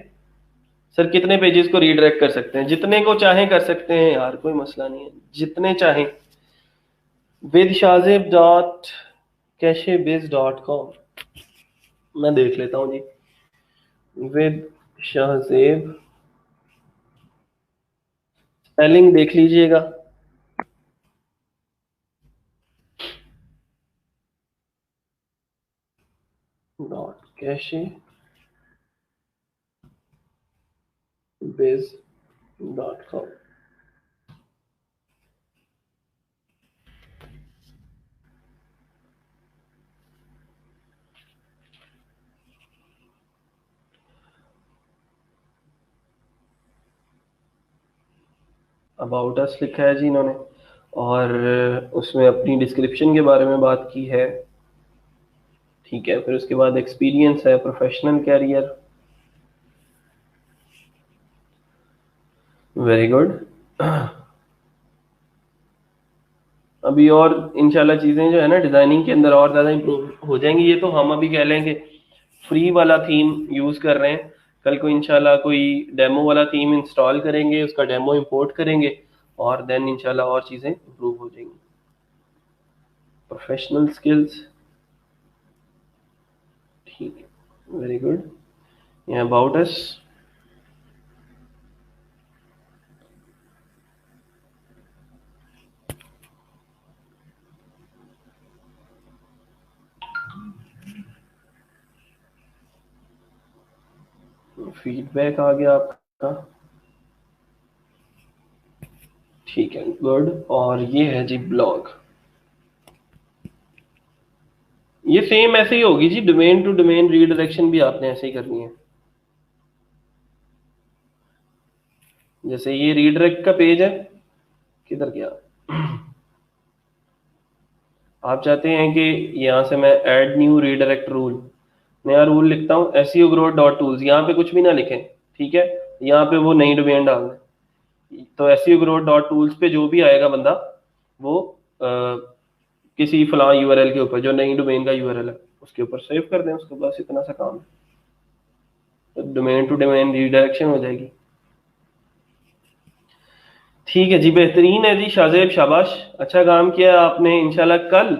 सर, कितने पेजेस को रीडायरेक्ट कर सकते हैं? जितने को चाहें कर सकते हैं यार, कोई मसला नहीं है, जितने चाहें। विद शाजिब डॉट कैशे बिज डॉट कॉम, मैं देख लेता हूँ जी। विद शाहजेब, स्पेलिंग देख लीजिएगा। डॉट कैशे बिज डॉट कॉम। अबाउट अस लिखा है जी इन्होंने, और उसमें अपनी डिस्क्रिप्शन के बारे में बात की है। ठीक है, फिर उसके बाद एक्सपीरियंस है, प्रोफेशनल कैरियर। Very good. अभी और इंशाल्लाह चीज़ें जो है ना डिज़ाइनिंग के अंदर और ज़्यादा इम्प्रूव हो जाएंगी। ये तो हम अभी कह लेंगे फ्री वाला थीम यूज़ कर रहे हैं, कल को इंशाल्लाह कोई डेमो वाला थीम इंस्टॉल करेंगे, उसका डेमो इंपोर्ट करेंगे और देन इंशाल्लाह और चीज़ें इम्प्रूव हो जाएंगी। प्रोफेशनल स्किल्स, ठीक है, वेरी गुड। ये अबाउट अस, फीडबैक आ गया आपका, ठीक है, गुड। और ये है जी ब्लॉग। ये सेम ऐसे ही होगी जी, डोमेन टू डोमेन रीडायरेक्शन भी आपने ऐसे ही करनी है। जैसे ये रीडायरेक्ट का पेज है, किधर गया? आप चाहते हैं कि यहाँ से मैं ऐड न्यू रीडायरेक्ट रूल, नया रूल लिखता हूँ, SEO growth डॉट टूल्स, यहाँ पे कुछ भी ना लिखें, ठीक है, यहाँ पे वो नई डोमेन डालना है। तो SEO growth डॉट टूल्स पे जो भी आएगा बंदा वो किसी फलां URL के ऊपर जो नई डोमेन का URL है उसके ऊपर सेव कर दें उसको, बस इतना सा काम है, तो डोमेन टू डोमेन रीडायरेक्शन हो जाएगी। ठीक है जी, बेहतरीन है जी शाहजेब, शाबाश, अच्छा काम किया आपने। इंशाल्लाह कल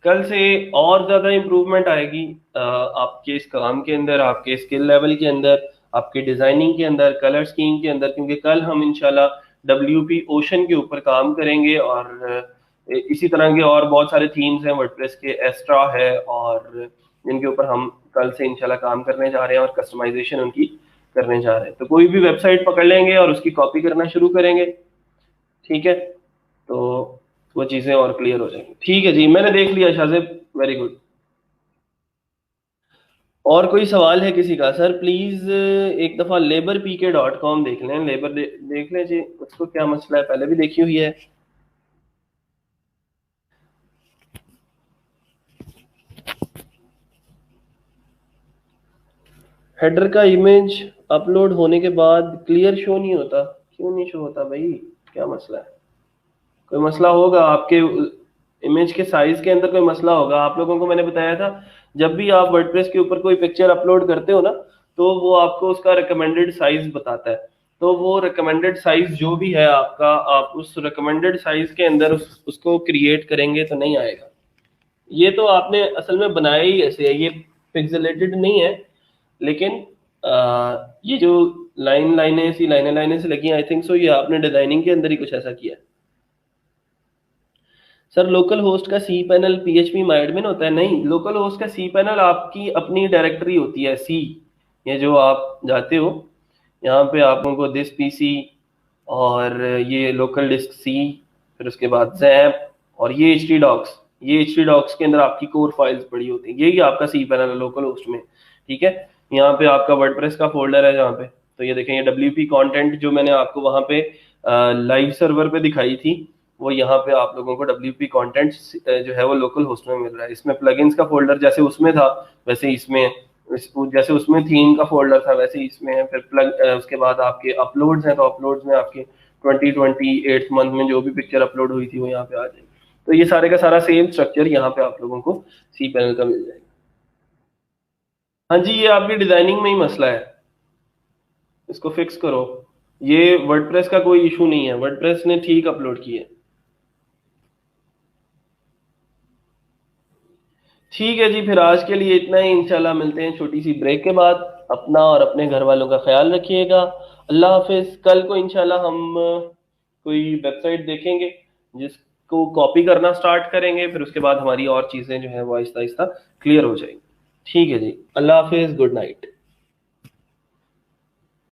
कल से और ज़्यादा इम्प्रूवमेंट आएगी आपके इस काम के अंदर, आपके स्किल लेवल के अंदर, आपके डिज़ाइनिंग के अंदर, कलर स्कीम के अंदर, क्योंकि कल हम इंशाल्लाह WP ओशन के ऊपर काम करेंगे और इसी तरह के और बहुत सारे थीम्स हैं वर्डप्रेस के, एस्ट्रा है, और जिनके ऊपर हम कल से इंशाल्लाह काम करने जा रहे हैं और कस्टमाइजेशन उनकी करने जा रहे हैं। तो कोई भी वेबसाइट पकड़ लेंगे और उसकी कॉपी करना शुरू करेंगे, ठीक है, तो वो चीज़ें और क्लियर हो जाएंगी। ठीक है जी, मैंने देख लिया शाहजेब, वेरी गुड। और कोई सवाल है किसी का? सर प्लीज एक दफ़ा laborpk.com देख लें, देख लें जी, उसको क्या मसला है, पहले भी देखी हुई है। हेडर का इमेज अपलोड होने के बाद क्लियर शो नहीं होता, क्यों नहीं शो होता भाई, क्या मसला है? कोई मसला होगा आपके इमेज के साइज के अंदर, कोई मसला होगा। आप लोगों को मैंने बताया था जब भी आप वर्डप्रेस के ऊपर कोई पिक्चर अपलोड करते हो ना, तो वो आपको उसका रिकमेंडेड साइज बताता है। तो वो रिकमेंडेड साइज जो भी है आपका, आप उस रिकमेंडेड साइज के अंदर उसको क्रिएट करेंगे तो नहीं आएगा। ये तो आपने असल में बनाया ही ऐसे है, ये पिक्सेलेटेड नहीं है, लेकिन ये जो लाइनें से लगी, आई थिंक सो ये आपने डिजाइनिंग के अंदर ही कुछ ऐसा किया है। सर लोकल होस्ट का C panel PHP my admin होता है? नहीं, लोकल होस्ट का सी पैनल आपकी अपनी डायरेक्टरी होती है, सी, ये जो आप जाते हो यहाँ पे आप उनको दिस PC और ये लोकल डिस्क सी, फिर उसके बाद जैप, और ये एच टी डॉक्स। ये एच टी डॉक्स के अंदर आपकी कोर फाइल्स पड़ी होती हैं। यही आपका सी पैनल है लोकल होस्ट में, ठीक है। यहाँ पे आपका वर्डप्रेस का फोल्डर है जहाँ पे, तो ये देखें, ये डब्ल्यू पी कॉन्टेंट जो मैंने आपको वहाँ पे लाइव सर्वर पे दिखाई थी, वो यहाँ पे आप लोगों को डब्ल्यू पी कॉन्टेंट जो है वो लोकल होस्ट में मिल रहा है। इसमें प्लगइन्स का फोल्डर जैसे उसमें था वैसे इसमें है। जैसे उसमें थीम का फोल्डर था वैसे इसमें है। फिर उसके बाद आपके अपलोड्स हैं, तो अपलोड्स में आपके 2028 मंथ में जो भी पिक्चर अपलोड हुई थी वो यहाँ पे आ जाएगी। तो ये सारे का सारा सेम स्ट्रक्चर यहाँ पे आप लोगों को सी पैनल का मिल जाएगा। हाँ जी, ये आपकी डिजाइनिंग में ही मसला है, इसको फिक्स करो। ये वर्डप्रेस का कोई इशू नहीं है, वर्डप्रेस ने ठीक अपलोड किया है। ठीक है जी, फिर आज के लिए इतना ही। इंशाल्लाह मिलते हैं छोटी सी ब्रेक के बाद। अपना और अपने घर वालों का ख्याल रखिएगा। अल्लाह हाफिज। कल को इंशाल्लाह हम कोई वेबसाइट देखेंगे जिसको कॉपी करना स्टार्ट करेंगे, फिर उसके बाद हमारी और चीज़ें जो है वो आहिस्ता आहिस्ता क्लियर हो जाएंगी। ठीक है जी, अल्लाह हाफिज, गुड नाइट।